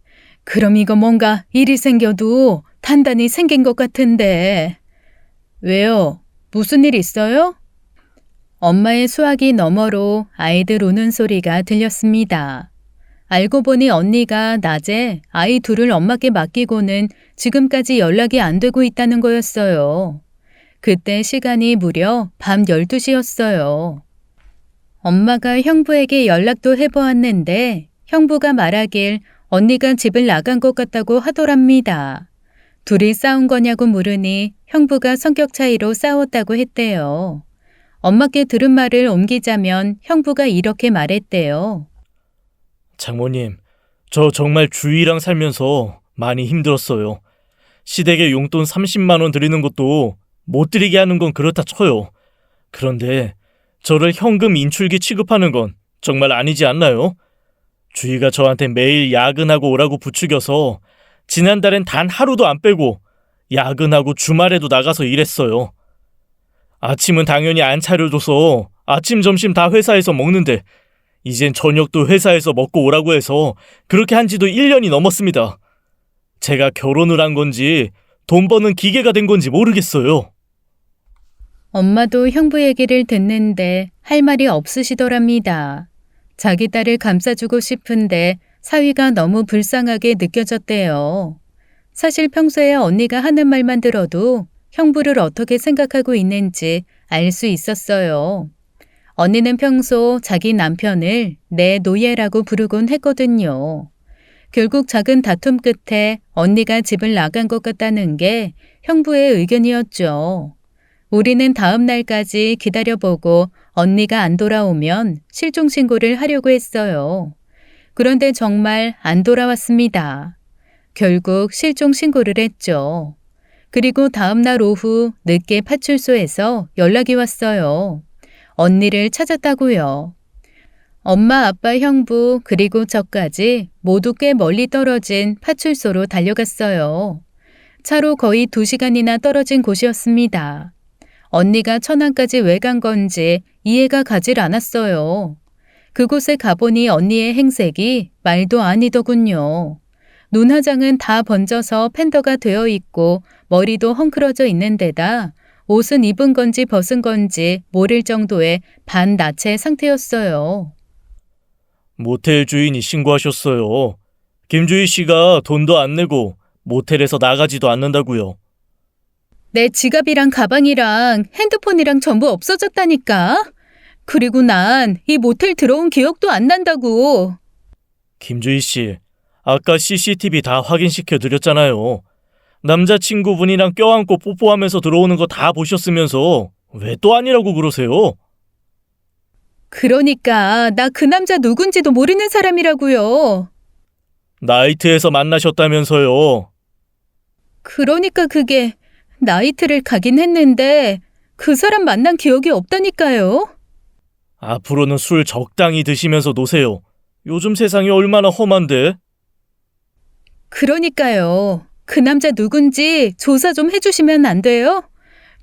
그럼 이거 뭔가 일이 생겨도 단단히 생긴 것 같은데. 왜요? 무슨 일 있어요? 엄마의 수화기 너머로 아이들 우는 소리가 들렸습니다. 알고 보니 언니가 낮에 아이 둘을 엄마께 맡기고는 지금까지 연락이 안 되고 있다는 거였어요. 그때 시간이 무려 밤 12시였어요. 엄마가 형부에게 연락도 해보았는데 형부가 말하길 언니가 집을 나간 것 같다고 하더랍니다. 둘이 싸운 거냐고 물으니 형부가 성격 차이로 싸웠다고 했대요. 엄마께 들은 말을 옮기자면 형부가 이렇게 말했대요. 장모님, 저 정말 주희랑 살면서 많이 힘들었어요. 시댁에 용돈 30만 원 드리는 것도 못 드리게 하는 건 그렇다 쳐요. 그런데 저를 현금 인출기 취급하는 건 정말 아니지 않나요? 주희가 저한테 매일 야근하고 오라고 부추겨서 지난달엔 단 하루도 안 빼고 야근하고 주말에도 나가서 일했어요. 아침은 당연히 안 차려줘서 아침, 점심 다 회사에서 먹는데 이젠 저녁도 회사에서 먹고 오라고 해서 그렇게 한 지도 1년이 넘었습니다. 제가 결혼을 한 건지 돈 버는 기계가 된 건지 모르겠어요. 엄마도 형부 얘기를 듣는데 할 말이 없으시더랍니다. 자기 딸을 감싸주고 싶은데 사위가 너무 불쌍하게 느껴졌대요. 사실 평소에 언니가 하는 말만 들어도 형부를 어떻게 생각하고 있는지 알 수 있었어요. 언니는 평소 자기 남편을 내 노예라고 부르곤 했거든요. 결국 작은 다툼 끝에 언니가 집을 나간 것 같다는 게 형부의 의견이었죠. 우리는 다음 날까지 기다려보고 언니가 안 돌아오면 실종신고를 하려고 했어요. 그런데 정말 안 돌아왔습니다. 결국 실종신고를 했죠. 그리고 다음 날 오후 늦게 파출소에서 연락이 왔어요. 언니를 찾았다고요. 엄마, 아빠, 형부, 그리고 저까지 모두 꽤 멀리 떨어진 파출소로 달려갔어요. 차로 거의 2시간이나 떨어진 곳이었습니다. 언니가 천안까지 왜 간 건지 이해가 가질 않았어요. 그곳에 가보니 언니의 행색이 말도 아니더군요. 눈화장은 다 번져서 팬더가 되어 있고 머리도 헝클어져 있는 데다 옷은 입은 건지 벗은 건지 모를 정도의 반나체 상태였어요. 모텔 주인이 신고하셨어요. 김주희 씨가 돈도 안 내고 모텔에서 나가지도 않는다고요. 내 지갑이랑 가방이랑 핸드폰이랑 전부 없어졌다니까. 그리고 난 이 모텔 들어온 기억도 안 난다고. 김주희 씨, 아까 CCTV 다 확인시켜 드렸잖아요. 남자친구분이랑 껴안고 뽀뽀하면서 들어오는 거 다 보셨으면서 왜 또 아니라고 그러세요? 그러니까 나 그 남자 누군지도 모르는 사람이라고요. 나이트에서 만나셨다면서요. 그러니까 그게 나이트를 가긴 했는데 그 사람 만난 기억이 없다니까요. 앞으로는 술 적당히 드시면서 노세요. 요즘 세상이 얼마나 험한데? 그러니까요. 그 남자 누군지 조사 좀 해주시면 안 돼요?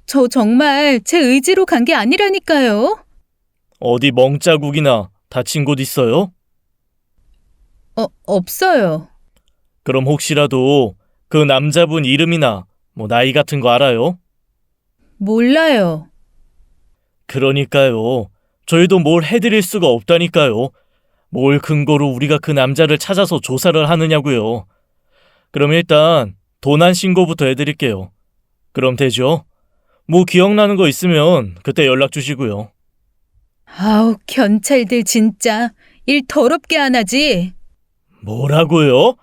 저 정말 제 의지로 간 게 아니라니까요. 어디 멍자국이나 다친 곳 있어요? 없어요. 그럼 혹시라도 그 남자분 이름이나 나이 같은 거 알아요? 몰라요. 그러니까요. 저희도 뭘 해드릴 수가 없다니까요. 뭘 근거로 우리가 그 남자를 찾아서 조사를 하느냐고요. 그럼 일단 도난 신고부터 해드릴게요. 그럼 되죠? 기억나는 거 있으면 그때 연락 주시고요. 아우, 경찰들 진짜 일 더럽게 안 하지. 뭐라고요?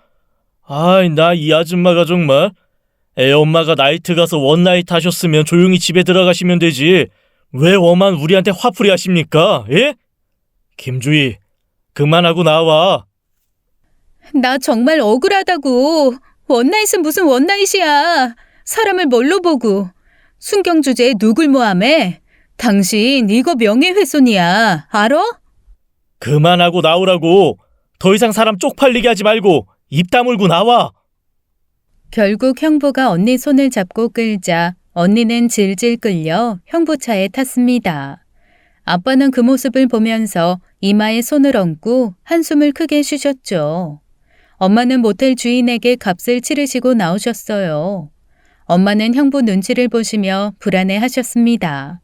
아이, 나 이 아줌마가 정말. 애 엄마가 나이트 가서 원나잇 하셨으면 조용히 집에 들어가시면 되지. 왜 워만 우리한테 화풀이 하십니까? 예? 김주희, 그만하고 나와. 나 정말 억울하다고. 원나잇은 무슨 원나잇이야. 사람을 뭘로 보고. 순경 주제에 누굴 모함해? 당신 이거 명예훼손이야. 알아? 그만하고 나오라고. 더 이상 사람 쪽팔리게 하지 말고 입 다물고 나와. 결국 형부가 언니 손을 잡고 끌자 언니는 질질 끌려 형부 차에 탔습니다. 아빠는 그 모습을 보면서 이마에 손을 얹고 한숨을 크게 쉬셨죠. 엄마는 모텔 주인에게 값을 치르시고 나오셨어요. 엄마는 형부 눈치를 보시며 불안해하셨습니다.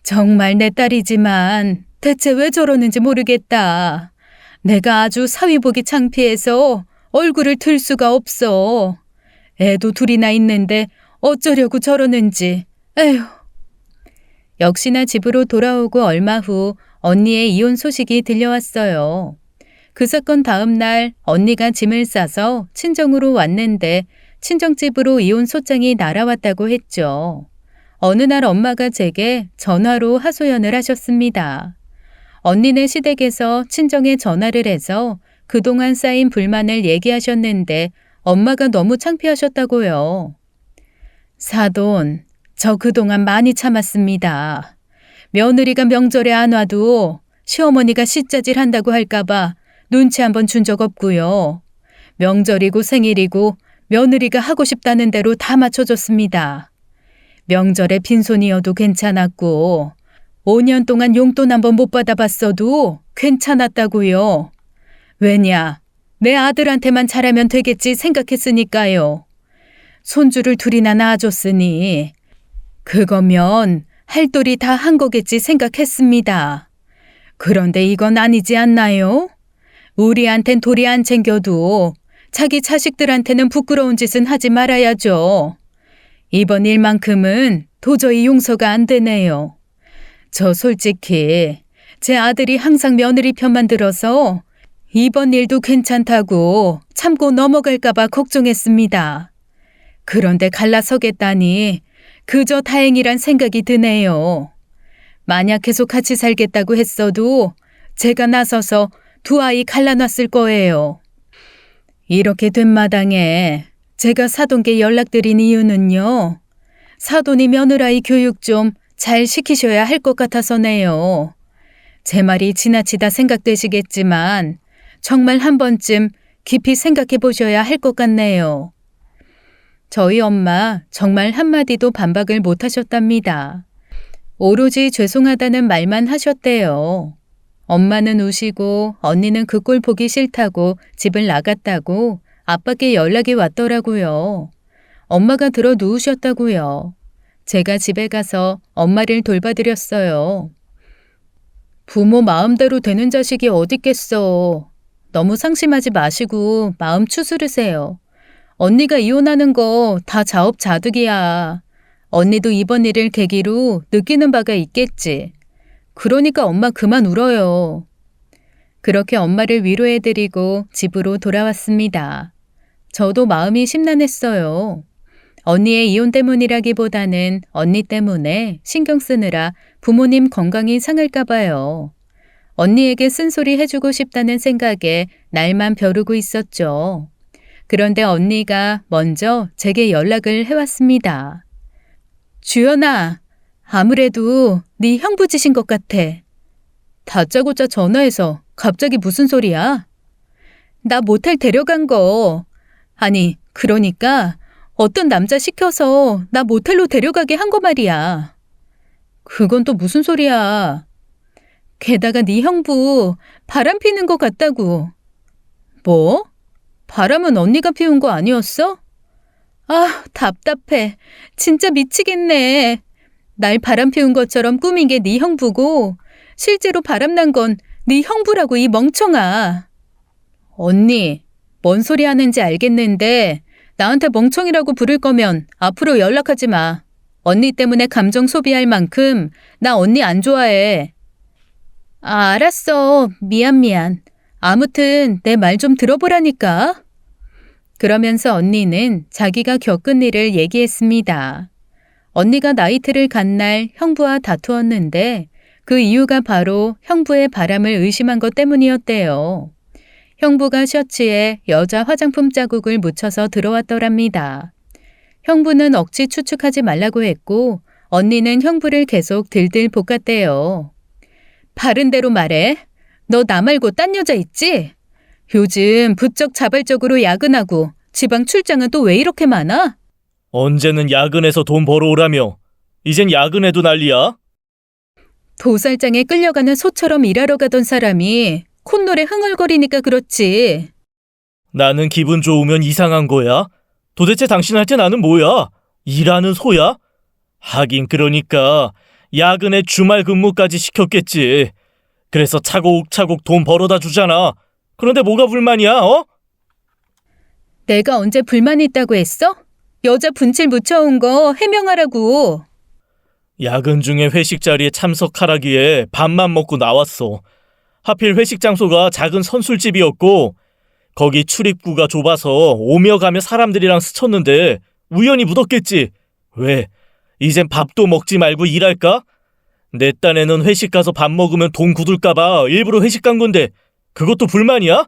정말 내 딸이지만 대체 왜 저러는지 모르겠다. 내가 아주 사위 보기 창피해서 얼굴을 들 수가 없어. 애도 둘이나 있는데 어쩌려고 저러는지. 에휴. 역시나 집으로 돌아오고 얼마 후 언니의 이혼 소식이 들려왔어요. 그 사건 다음 날 언니가 짐을 싸서 친정으로 왔는데 친정집으로 이혼 소장이 날아왔다고 했죠. 어느 날 엄마가 제게 전화로 하소연을 하셨습니다. 언니네 시댁에서 친정에 전화를 해서 그동안 쌓인 불만을 얘기하셨는데 엄마가 너무 창피하셨다고요. 사돈, 저 그동안 많이 참았습니다. 며느리가 명절에 안 와도 시어머니가 시짜질 한다고 할까봐 눈치 한번 준 적 없고요. 명절이고 생일이고 며느리가 하고 싶다는 대로 다 맞춰줬습니다. 명절에 빈손이어도 괜찮았고 5년 동안 용돈 한번 못 받아봤어도 괜찮았다고요. 왜냐, 내 아들한테만 잘하면 되겠지 생각했으니까요. 손주를 둘이나 낳아줬으니 그거면 할 도리 다 한 거겠지 생각했습니다. 그런데 이건 아니지 않나요? 우리한텐 도리 안 챙겨도 자기 자식들한테는 부끄러운 짓은 하지 말아야죠. 이번 일만큼은 도저히 용서가 안 되네요. 저 솔직히 제 아들이 항상 며느리 편만 들어서 이번 일도 괜찮다고 참고 넘어갈까봐 걱정했습니다. 그런데 갈라서겠다니 그저 다행이란 생각이 드네요. 만약 계속 같이 살겠다고 했어도 제가 나서서 두 아이 갈라놨을 거예요. 이렇게 된 마당에 제가 사돈께 연락드린 이유는요. 사돈이 며느라이 교육 좀 잘 시키셔야 할 것 같아서네요. 제 말이 지나치다 생각되시겠지만 정말 한 번쯤 깊이 생각해 보셔야 할 것 같네요. 저희 엄마 정말 한마디도 반박을 못 하셨답니다. 오로지 죄송하다는 말만 하셨대요. 엄마는 우시고 언니는 그 꼴 보기 싫다고 집을 나갔다고 아빠께 연락이 왔더라고요. 엄마가 들어 누우셨다고요. 제가 집에 가서 엄마를 돌봐드렸어요. 부모 마음대로 되는 자식이 어딨겠어. 너무 상심하지 마시고 마음 추스르세요. 언니가 이혼하는 거 다 자업자득이야. 언니도 이번 일을 계기로 느끼는 바가 있겠지. 그러니까 엄마 그만 울어요. 그렇게 엄마를 위로해드리고 집으로 돌아왔습니다. 저도 마음이 심란했어요. 언니의 이혼 때문이라기보다는 언니 때문에 신경 쓰느라 부모님 건강이 상할까 봐요. 언니에게 쓴소리 해주고 싶다는 생각에 날만 벼르고 있었죠. 그런데 언니가 먼저 제게 연락을 해왔습니다. 주연아, 아무래도 네 형부 짓인 것 같아. 다짜고짜 전화해서 갑자기 무슨 소리야? 나 모텔 데려간 거. 아니, 그러니까 어떤 남자 시켜서 나 모텔로 데려가게 한 거 말이야. 그건 또 무슨 소리야. 게다가 네 형부 바람 피는 것 같다고. 뭐? 바람은 언니가 피운 거 아니었어? 아, 답답해. 진짜 미치겠네. 날 바람 피운 것처럼 꾸민 게 네 형부고 실제로 바람난 건 네 형부라고 이 멍청아. 언니, 뭔 소리 하는지 알겠는데 나한테 멍청이라고 부를 거면 앞으로 연락하지 마. 언니 때문에 감정 소비할 만큼 나 언니 안 좋아해. 아, 알았어. 미안. 아무튼 내 말 좀 들어보라니까. 그러면서 언니는 자기가 겪은 일을 얘기했습니다. 언니가 나이트를 간 날 형부와 다투었는데 그 이유가 바로 형부의 바람을 의심한 것 때문이었대요. 형부가 셔츠에 여자 화장품 자국을 묻혀서 들어왔더랍니다. 형부는 억지 추측하지 말라고 했고 언니는 형부를 계속 들들 볶았대요. 바른 대로 말해. 너 나 말고 딴 여자 있지? 요즘 부쩍 자발적으로 야근하고 지방 출장은 또 왜 이렇게 많아? 언제는 야근해서 돈 벌어오라며. 이젠 야근해도 난리야? 도살장에 끌려가는 소처럼 일하러 가던 사람이 콧노래 흥얼거리니까 그렇지. 나는 기분 좋으면 이상한 거야? 도대체 당신한테 나는 뭐야? 일하는 소야? 하긴 그러니까 야근에 주말 근무까지 시켰겠지. 그래서 차곡차곡 돈 벌어다 주잖아. 그런데 뭐가 불만이야, 어? 내가 언제 불만 있다고 했어? 여자 분칠 묻혀온 거 해명하라고. 야근 중에 회식 자리에 참석하라기에 밥만 먹고 나왔어. 하필 회식 장소가 작은 선술집이었고 거기 출입구가 좁아서 오며 가며 사람들이랑 스쳤는데 우연히 묻었겠지. 왜? 이젠 밥도 먹지 말고 일할까? 내 딴에는 회식 가서 밥 먹으면 돈 굳을까봐 일부러 회식 간 건데 그것도 불만이야?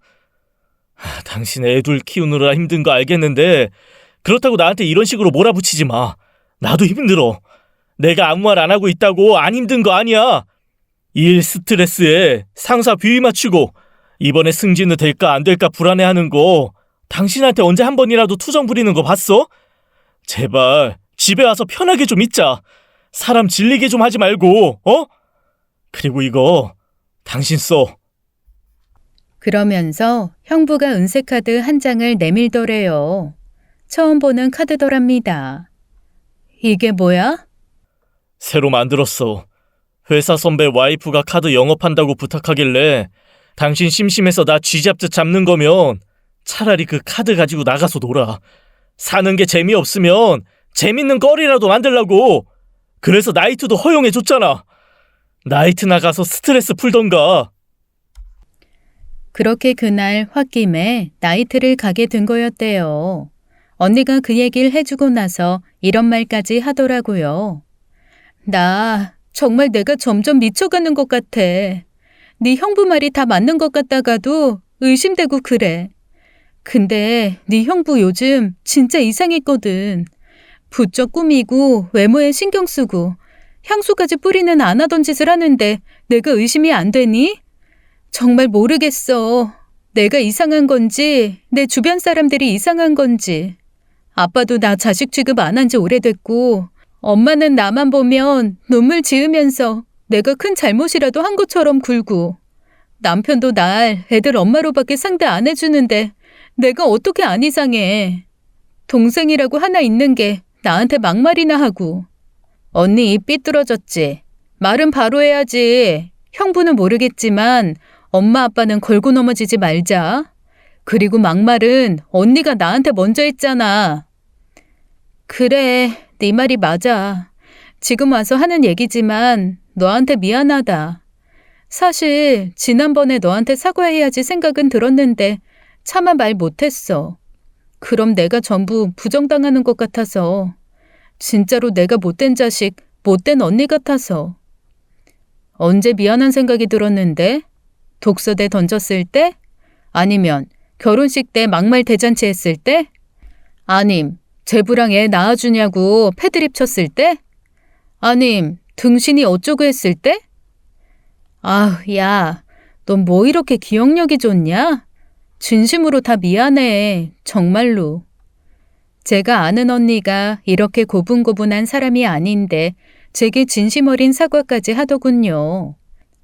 당신 애둘 키우느라 힘든 거 알겠는데 그렇다고 나한테 이런 식으로 몰아붙이지 마. 나도 힘들어. 내가 아무 말 안 하고 있다고 안 힘든 거 아니야. 일 스트레스에 상사 비위 맞추고 이번에 승진은 될까 안 될까 불안해하는 거 당신한테 언제 한 번이라도 투정 부리는 거 봤어? 제발 집에 와서 편하게 좀 있자. 사람 질리게 좀 하지 말고, 어? 그리고 이거 당신 써. 그러면서 형부가 은색카드 한 장을 내밀더래요. 처음 보는 카드더랍니다. 이게 뭐야? 새로 만들었어. 회사 선배 와이프가 카드 영업한다고 부탁하길래 당신 심심해서 나 쥐잡듯 잡는 거면 차라리 그 카드 가지고 나가서 놀아. 사는 게 재미없으면 재밌는 거리라도 만들라고. 그래서 나이트도 허용해줬잖아. 나이트 나가서 스트레스 풀던가. 그렇게 그날 홧김에 나이트를 가게 된 거였대요. 언니가 그 얘기를 해주고 나서 이런 말까지 하더라고요. 나 정말 내가 점점 미쳐가는 것 같아. 네 형부 말이 다 맞는 것 같다가도 의심되고 그래. 근데 네 형부 요즘 진짜 이상했거든. 부쩍 꾸미고 외모에 신경 쓰고 향수까지 뿌리는 안 하던 짓을 하는데 내가 의심이 안 되니? 정말 모르겠어. 내가 이상한 건지 내 주변 사람들이 이상한 건지. 아빠도 나 자식 취급 안 한 지 오래됐고 엄마는 나만 보면 눈물 지으면서 내가 큰 잘못이라도 한 것처럼 굴고 남편도 날 애들 엄마로밖에 상대 안 해주는데 내가 어떻게 안 이상해. 동생이라고 하나 있는 게 나한테 막말이나 하고. 언니 입 삐뚤어졌지. 말은 바로 해야지. 형부는 모르겠지만 엄마 아빠는 걸고 넘어지지 말자. 그리고 막말은 언니가 나한테 먼저 했잖아. 그래, 네 말이 맞아. 지금 와서 하는 얘기지만 너한테 미안하다. 사실 지난번에 너한테 사과해야지 생각은 들었는데 차마 말 못했어. 그럼 내가 전부 부정당하는 것 같아서. 진짜로 내가 못된 자식, 못된 언니 같아서. 언제 미안한 생각이 들었는데? 독서대 던졌을 때? 아니면 결혼식 때 막말 대잔치 했을 때? 아님 제부랑 애 낳아주냐고 패드립 쳤을 때? 아님 등신이 어쩌고 했을 때? 아우 야, 넌 뭐 이렇게 기억력이 좋냐? 진심으로 다 미안해. 정말로. 제가 아는 언니가 이렇게 고분고분한 사람이 아닌데 제게 진심 어린 사과까지 하더군요.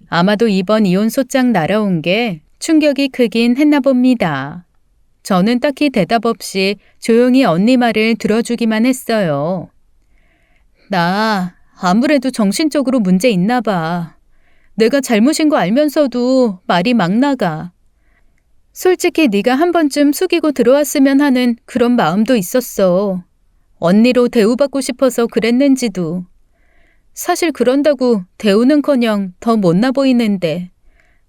아마도 이번 이혼 소장 날아온 게 충격이 크긴 했나 봅니다. 저는 딱히 대답 없이 조용히 언니 말을 들어주기만 했어요. 나 아무래도 정신적으로 문제 있나 봐. 내가 잘못인 거 알면서도 말이 막 나가. 솔직히 네가 한 번쯤 숙이고 들어왔으면 하는 그런 마음도 있었어. 언니로 대우받고 싶어서 그랬는지도. 사실 그런다고 대우는커녕 더 못나 보이는데.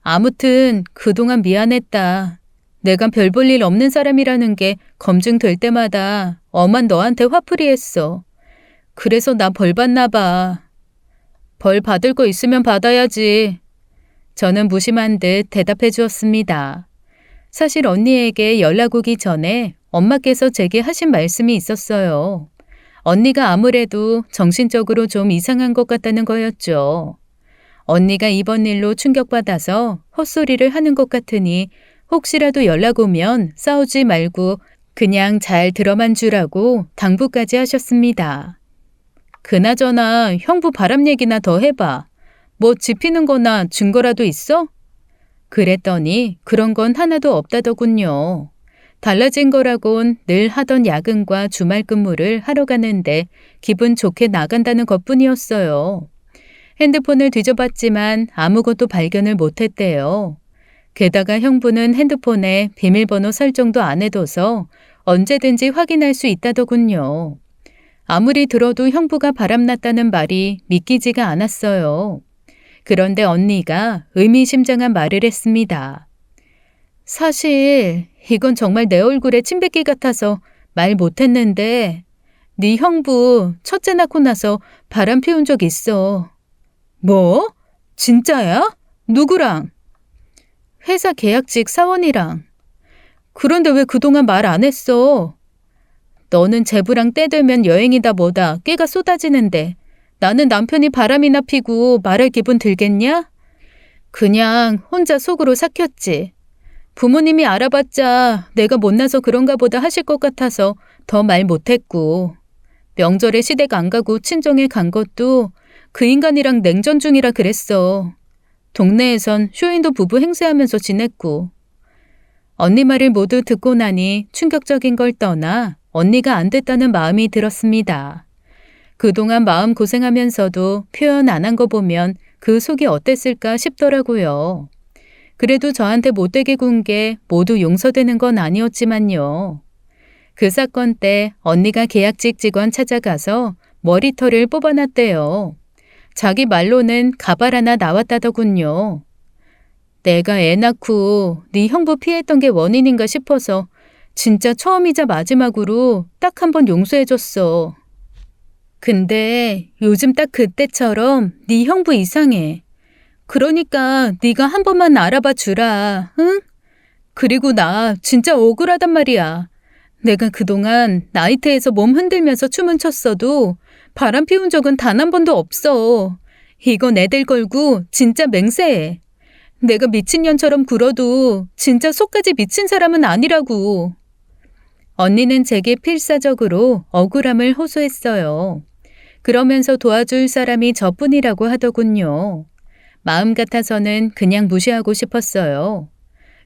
아무튼 그동안 미안했다. 내가 별 볼 일 없는 사람이라는 게 검증될 때마다 엄한 너한테 화풀이했어. 그래서 나 벌 받나 봐. 벌 받을 거 있으면 받아야지. 저는 무심한 듯 대답해 주었습니다. 사실 언니에게 연락 오기 전에 엄마께서 제게 하신 말씀이 있었어요. 언니가 아무래도 정신적으로 좀 이상한 것 같다는 거였죠. 언니가 이번 일로 충격받아서 헛소리를 하는 것 같으니 혹시라도 연락 오면 싸우지 말고 그냥 잘 들어만 주라고 당부까지 하셨습니다. 그나저나 형부 바람 얘기나 더 해봐. 뭐 짚히는 거나 증거라도 있어? 그랬더니 그런 건 하나도 없다더군요. 달라진 거라곤 늘 하던 야근과 주말 근무를 하러 가는데 기분 좋게 나간다는 것뿐이었어요. 핸드폰을 뒤져봤지만 아무것도 발견을 못했대요. 게다가 형부는 핸드폰에 비밀번호 설정도 안 해둬서 언제든지 확인할 수 있다더군요. 아무리 들어도 형부가 바람났다는 말이 믿기지가 않았어요. 그런데 언니가 의미심장한 말을 했습니다. 사실 이건 정말 내 얼굴에 침 뱉기 같아서 말 못했는데 네 형부 첫째 낳고 나서 바람 피운 적 있어. 뭐? 진짜야? 누구랑? 회사 계약직 사원이랑. 그런데 왜 그동안 말 안 했어? 너는 제부랑 때 되면 여행이다 뭐다 깨가 쏟아지는데 나는 남편이 바람이나 피고 말할 기분 들겠냐? 그냥 혼자 속으로 삭혔지. 부모님이 알아봤자 내가 못나서 그런가 보다 하실 것 같아서 더 말 못했고. 명절에 시댁 안 가고 친정에 간 것도 그 인간이랑 냉전 중이라 그랬어. 동네에선 쇼윈도 부부 행세하면서 지냈고. 언니 말을 모두 듣고 나니 충격적인 걸 떠나 언니가 안 됐다는 마음이 들었습니다. 그동안 마음 고생하면서도 표현 안 한 거 보면 그 속이 어땠을까 싶더라고요. 그래도 저한테 못되게 군 게 모두 용서되는 건 아니었지만요. 그 사건 때 언니가 계약직 직원 찾아가서 머리털을 뽑아놨대요. 자기 말로는 가발 하나 나왔다더군요. 내가 애 낳고 네 형부 피했던 게 원인인가 싶어서 진짜 처음이자 마지막으로 딱 한 번 용서해줬어. 근데 요즘 딱 그때처럼 네 형부 이상해. 그러니까 네가 한 번만 알아봐 주라, 응? 그리고 나 진짜 억울하단 말이야. 내가 그동안 나이트에서 몸 흔들면서 춤은 췄어도 바람 피운 적은 단 한 번도 없어. 이건 애들 걸고 진짜 맹세해. 내가 미친년처럼 굴어도 진짜 속까지 미친 사람은 아니라고. 언니는 제게 필사적으로 억울함을 호소했어요. 그러면서 도와줄 사람이 저뿐이라고 하더군요. 마음 같아서는 그냥 무시하고 싶었어요.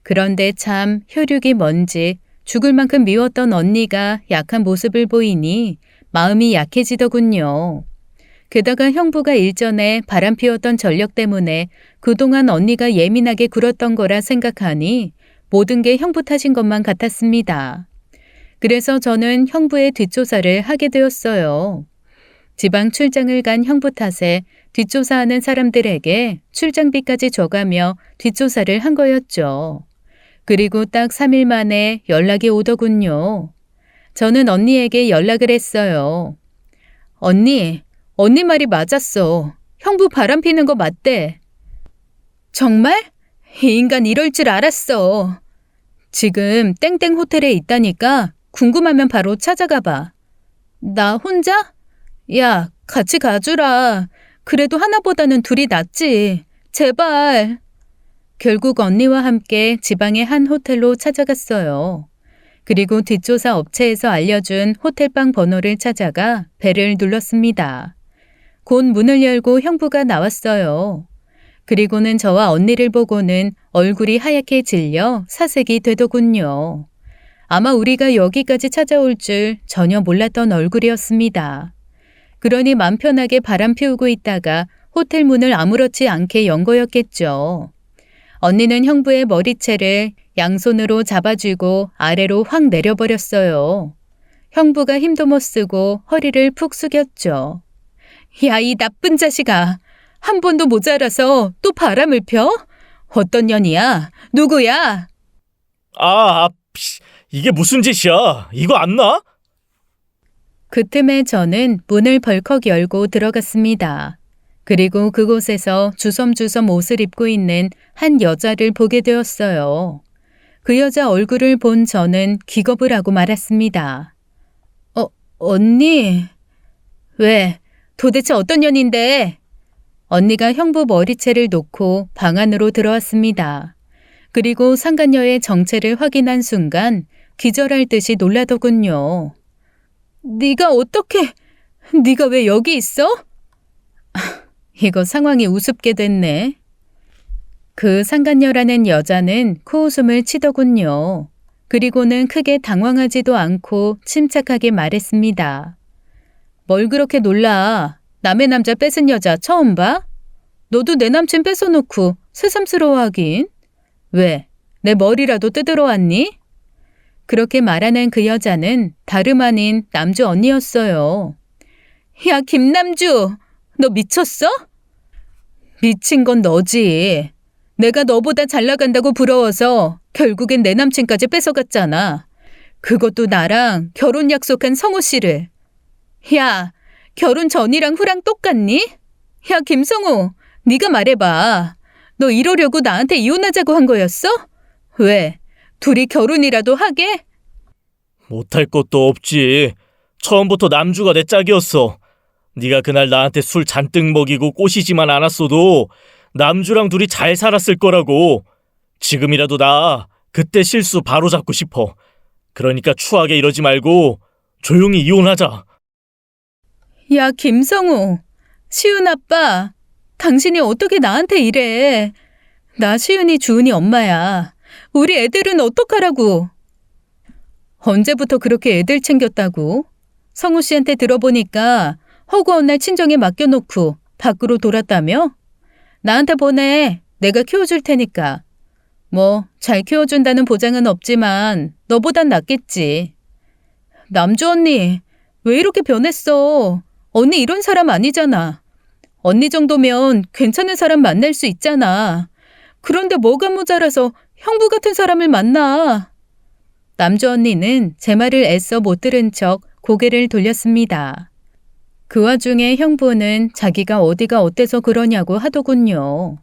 그런데 참 혈육이 뭔지 죽을 만큼 미웠던 언니가 약한 모습을 보이니 마음이 약해지더군요. 게다가 형부가 일전에 바람 피웠던 전력 때문에 그동안 언니가 예민하게 굴었던 거라 생각하니 모든 게 형부 탓인 것만 같았습니다. 그래서 저는 형부의 뒷조사를 하게 되었어요. 지방 출장을 간 형부 탓에 뒷조사하는 사람들에게 출장비까지 줘가며 뒷조사를 한 거였죠. 그리고 딱 3일 만에 연락이 오더군요. 저는 언니에게 연락을 했어요. 언니 말이 맞았어. 형부 바람 피는 거 맞대. 정말? 이 인간 이럴 줄 알았어. 지금 땡땡 호텔에 있다니까 궁금하면 바로 찾아가 봐. 나 혼자? 야, 같이 가주라. 그래도 하나보다는 둘이 낫지. 제발. 결국 언니와 함께 지방의 한 호텔로 찾아갔어요. 그리고 뒷조사 업체에서 알려준 호텔방 번호를 찾아가 벨을 눌렀습니다. 곧 문을 열고 형부가 나왔어요. 그리고는 저와 언니를 보고는 얼굴이 하얗게 질려 사색이 되더군요. 아마 우리가 여기까지 찾아올 줄 전혀 몰랐던 얼굴이었습니다. 그러니 맘 편하게 바람 피우고 있다가 호텔 문을 아무렇지 않게 연 거였겠죠. 언니는 형부의 머리채를 양손으로 잡아쥐고 아래로 확 내려버렸어요. 형부가 힘도 못 쓰고 허리를 푹 숙였죠. 야, 이 나쁜 자식아. 한 번도 모자라서 또 바람을 펴? 어떤 년이야? 누구야? 이게 무슨 짓이야? 이거 안 나? 그 틈에 저는 문을 벌컥 열고 들어갔습니다. 그리고 그곳에서 주섬주섬 옷을 입고 있는 한 여자를 보게 되었어요. 그 여자 얼굴을 본 저는 기겁을 하고 말았습니다. 언니? 왜? 도대체 어떤 년인데? 언니가 형부 머리채를 놓고 방 안으로 들어왔습니다. 그리고 상간녀의 정체를 확인한 순간 기절할 듯이 놀라더군요. 네가 어떻게? 네가 왜 여기 있어? 이거 상황이 우습게 됐네. 그 상간녀라는 여자는 코웃음을 치더군요. 그리고는 크게 당황하지도 않고 침착하게 말했습니다. 뭘 그렇게 놀라? 남의 남자 뺏은 여자 처음 봐? 너도 내 남친 뺏어놓고 새삼스러워하긴. 왜? 내 머리라도 뜯으러 왔니? 그렇게 말하는 그 여자는 다름 아닌 남주 언니였어요. 야, 김남주! 너 미쳤어? 미친 건 너지. 내가 너보다 잘 나간다고 부러워서 결국엔 내 남친까지 뺏어갔잖아. 그것도 나랑 결혼 약속한 성우 씨를. 야, 결혼 전이랑 후랑 똑같니? 야, 김성우, 네가 말해봐. 너 이러려고 나한테 이혼하자고 한 거였어? 왜? 둘이 결혼이라도 하게? 못할 것도 없지. 처음부터 남주가 내 짝이었어. 네가 그날 나한테 술 잔뜩 먹이고 꼬시지만 않았어도 남주랑 둘이 잘 살았을 거라고. 지금이라도 나 그때 실수 바로잡고 싶어. 그러니까 추하게 이러지 말고 조용히 이혼하자. 야, 김성우, 시은 아빠, 당신이 어떻게 나한테 이래? 나 시은이 주은이 엄마야. 우리 애들은 어떡하라고? 언제부터 그렇게 애들 챙겼다고? 성우 씨한테 들어보니까 허구한 날 친정에 맡겨놓고 밖으로 돌았다며? 나한테 보내. 내가 키워줄 테니까. 뭐 잘 키워준다는 보장은 없지만 너보단 낫겠지. 남주 언니, 왜 이렇게 변했어? 언니 이런 사람 아니잖아. 언니 정도면 괜찮은 사람 만날 수 있잖아. 그런데 뭐가 모자라서 형부 같은 사람을 만나. 남주 언니는 제 말을 애써 못 들은 척 고개를 돌렸습니다. 그 와중에 형부는 자기가 어디가 어때서 그러냐고 하더군요.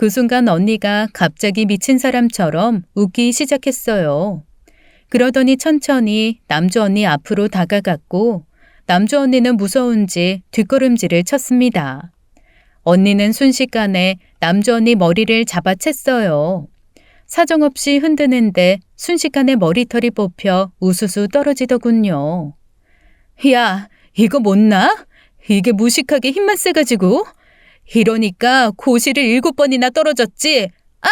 그 순간 언니가 갑자기 미친 사람처럼 웃기 시작했어요. 그러더니 천천히 남주 언니 앞으로 다가갔고 남주 언니는 무서운지 뒷걸음질을 쳤습니다. 언니는 순식간에 남주 언니 머리를 잡아챘어요. 사정없이 흔드는데 순식간에 머리털이 뽑혀 우수수 떨어지더군요. 야, 이거 못나? 이게 무식하게 힘만 세가지고? 이러니까 고시를 7번이나 떨어졌지? 아!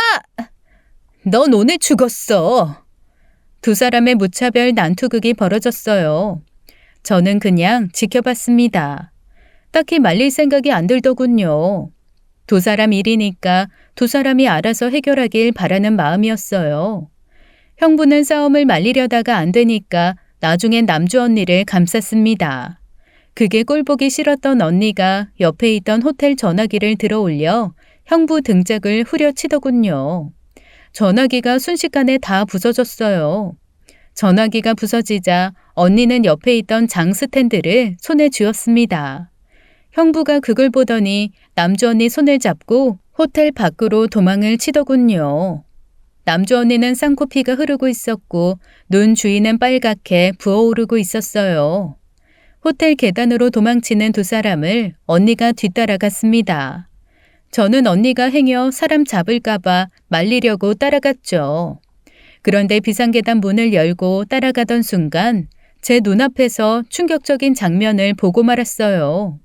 넌 오늘 죽었어. 두 사람의 무차별 난투극이 벌어졌어요. 저는 그냥 지켜봤습니다. 딱히 말릴 생각이 안 들더군요. 두 사람 일이니까 두 사람이 알아서 해결하길 바라는 마음이었어요. 형부는 싸움을 말리려다가 안 되니까 나중엔 남주 언니를 감쌌습니다. 그게 꼴보기 싫었던 언니가 옆에 있던 호텔 전화기를 들어올려 형부 등짝을 후려치더군요. 전화기가 순식간에 다 부서졌어요. 전화기가 부서지자 언니는 옆에 있던 장 스탠드를 손에 쥐었습니다. 형부가 그걸 보더니 남주 언니 손을 잡고 호텔 밖으로 도망을 치더군요. 남주 언니는 쌍코피가 흐르고 있었고 눈 주위는 빨갛게 부어오르고 있었어요. 호텔 계단으로 도망치는 두 사람을 언니가 뒤따라갔습니다. 저는 언니가 행여 사람 잡을까봐 말리려고 따라갔죠. 그런데 비상계단 문을 열고 따라가던 순간 제 눈앞에서 충격적인 장면을 보고 말았어요.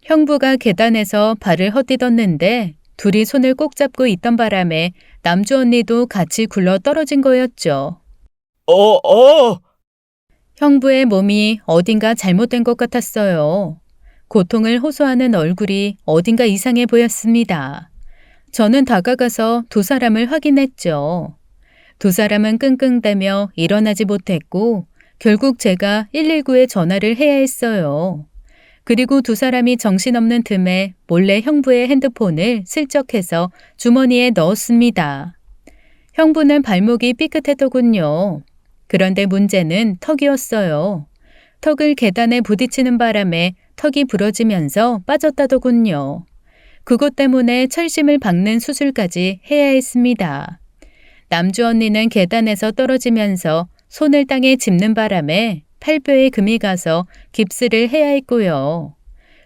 형부가 계단에서 발을 헛디뎠는데 둘이 손을 꼭 잡고 있던 바람에 남주 언니도 같이 굴러 떨어진 거였죠. 형부의 몸이 어딘가 잘못된 것 같았어요. 고통을 호소하는 얼굴이 어딘가 이상해 보였습니다. 저는 다가가서 두 사람을 확인했죠. 두 사람은 끙끙대며 일어나지 못했고 결국 제가 119에 전화를 해야 했어요. 그리고 두 사람이 정신없는 틈에 몰래 형부의 핸드폰을 슬쩍 해서 주머니에 넣었습니다. 형부는 발목이 삐끗했더군요. 그런데 문제는 턱이었어요. 턱을 계단에 부딪히는 바람에 턱이 부러지면서 빠졌다더군요. 그것 때문에 철심을 박는 수술까지 해야 했습니다. 남주 언니는 계단에서 떨어지면서 손을 땅에 짚는 바람에 팔뼈에 금이 가서 깁스를 해야 했고요.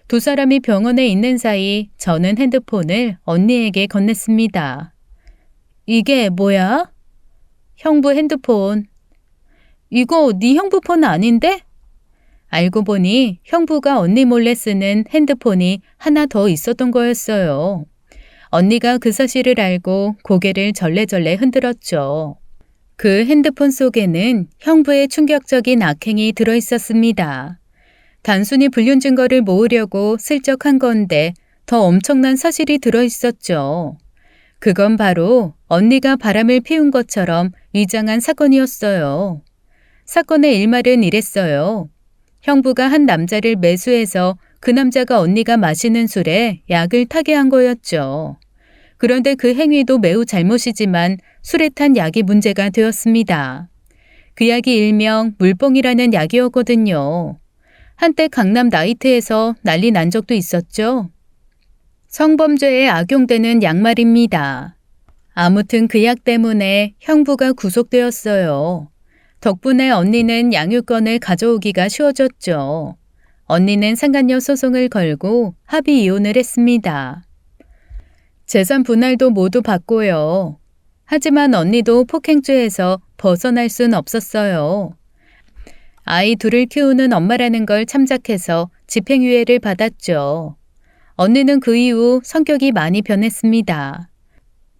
두 사람이 병원에 있는 사이 저는 핸드폰을 언니에게 건넸습니다. 이게 뭐야? 형부 핸드폰. 이거 네 형부 폰 아닌데? 알고 보니 형부가 언니 몰래 쓰는 핸드폰이 하나 더 있었던 거였어요. 언니가 그 사실을 알고 고개를 절레절레 흔들었죠. 그 핸드폰 속에는 형부의 충격적인 악행이 들어있었습니다. 단순히 불륜 증거를 모으려고 슬쩍 한 건데 더 엄청난 사실이 들어있었죠. 그건 바로 언니가 바람을 피운 것처럼 위장한 사건이었어요. 사건의 일말은 이랬어요. 형부가 한 남자를 매수해서 그 남자가 언니가 마시는 술에 약을 타게 한 거였죠. 그런데 그 행위도 매우 잘못이지만 술에 탄 약이 문제가 되었습니다. 그 약이 일명 물뽕이라는 약이었거든요. 한때 강남 나이트에서 난리 난 적도 있었죠. 성범죄에 악용되는 약 말입니다. 아무튼 그 약 때문에 형부가 구속되었어요. 덕분에 언니는 양육권을 가져오기가 쉬워졌죠. 언니는 상간녀 소송을 걸고 합의 이혼을 했습니다. 재산 분할도 모두 받고요. 하지만 언니도 폭행죄에서 벗어날 순 없었어요. 아이 둘을 키우는 엄마라는 걸 참작해서 집행유예를 받았죠. 언니는 그 이후 성격이 많이 변했습니다.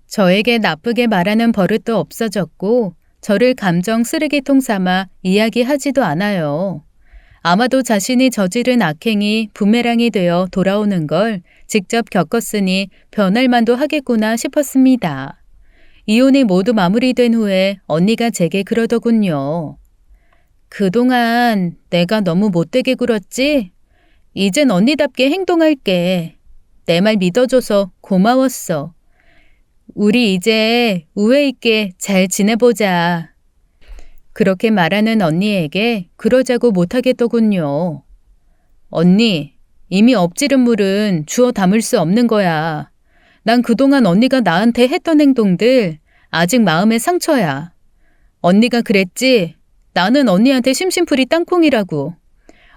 저에게 나쁘게 말하는 버릇도 없어졌고 저를 감정 쓰레기통 삼아 이야기하지도 않아요. 아마도 자신이 저지른 악행이 부메랑이 되어 돌아오는 걸 직접 겪었으니 변할 만도 하겠구나 싶었습니다. 이혼이 모두 마무리된 후에 언니가 제게 그러더군요. 그동안 내가 너무 못되게 굴었지? 이젠 언니답게 행동할게. 내 말 믿어줘서 고마웠어. 우리 이제 우애 있게 잘 지내보자. 그렇게 말하는 언니에게 그러자고 못하겠더군요. 언니, 이미 엎지른 물은 주워 담을 수 없는 거야. 난 그동안 언니가 나한테 했던 행동들 아직 마음에 상처야. 언니가 그랬지? 나는 언니한테 심심풀이 땅콩이라고.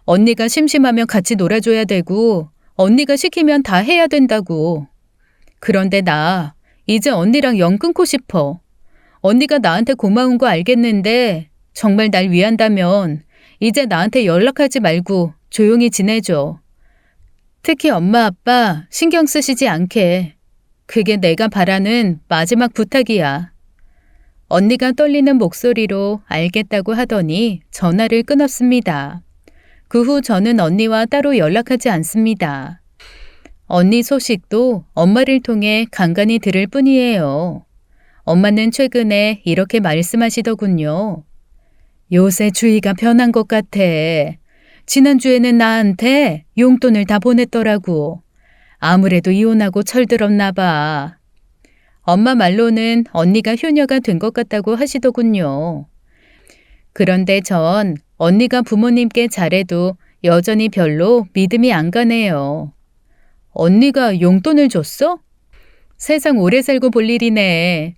언니가 심심하면 같이 놀아줘야 되고 언니가 시키면 다 해야 된다고. 그런데 나 이제 언니랑 연 끊고 싶어. 언니가 나한테 고마운 거 알겠는데 정말 날 위한다면 이제 나한테 연락하지 말고 조용히 지내줘. 특히 엄마 아빠 신경 쓰시지 않게. 그게 내가 바라는 마지막 부탁이야. 언니가 떨리는 목소리로 알겠다고 하더니 전화를 끊었습니다. 그 후 저는 언니와 따로 연락하지 않습니다. 언니 소식도 엄마를 통해 간간히 들을 뿐이에요. 엄마는 최근에 이렇게 말씀하시더군요. 요새 주위가 변한 것 같아. 지난주에는 나한테 용돈을 다 보냈더라고. 아무래도 이혼하고 철들었나 봐. 엄마 말로는 언니가 효녀가 된 것 같다고 하시더군요. 그런데 전 언니가 부모님께 잘해도 여전히 별로 믿음이 안 가네요. 언니가 용돈을 줬어? 세상 오래 살고 볼 일이네.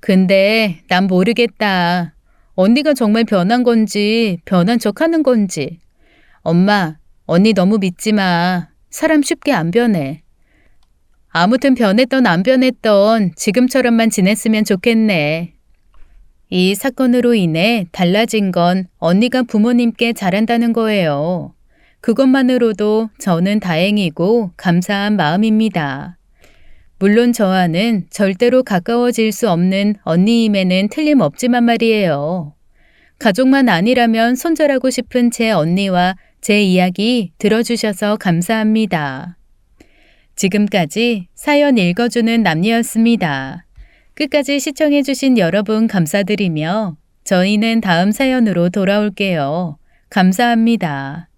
근데 난 모르겠다. 언니가 정말 변한 건지 변한 척 하는 건지. 엄마, 언니 너무 믿지 마. 사람 쉽게 안 변해. 아무튼 변했던 안 변했던 지금처럼만 지냈으면 좋겠네. 이 사건으로 인해 달라진 건 언니가 부모님께 잘한다는 거예요. 그것만으로도 저는 다행이고 감사한 마음입니다. 물론 저와는 절대로 가까워질 수 없는 언니임에는 틀림없지만 말이에요. 가족만 아니라면 손절하고 싶은 제 언니와 제 이야기 들어주셔서 감사합니다. 지금까지 사연 읽어주는 남녀였습니다. 끝까지 시청해주신 여러분 감사드리며 저희는 다음 사연으로 돌아올게요. 감사합니다.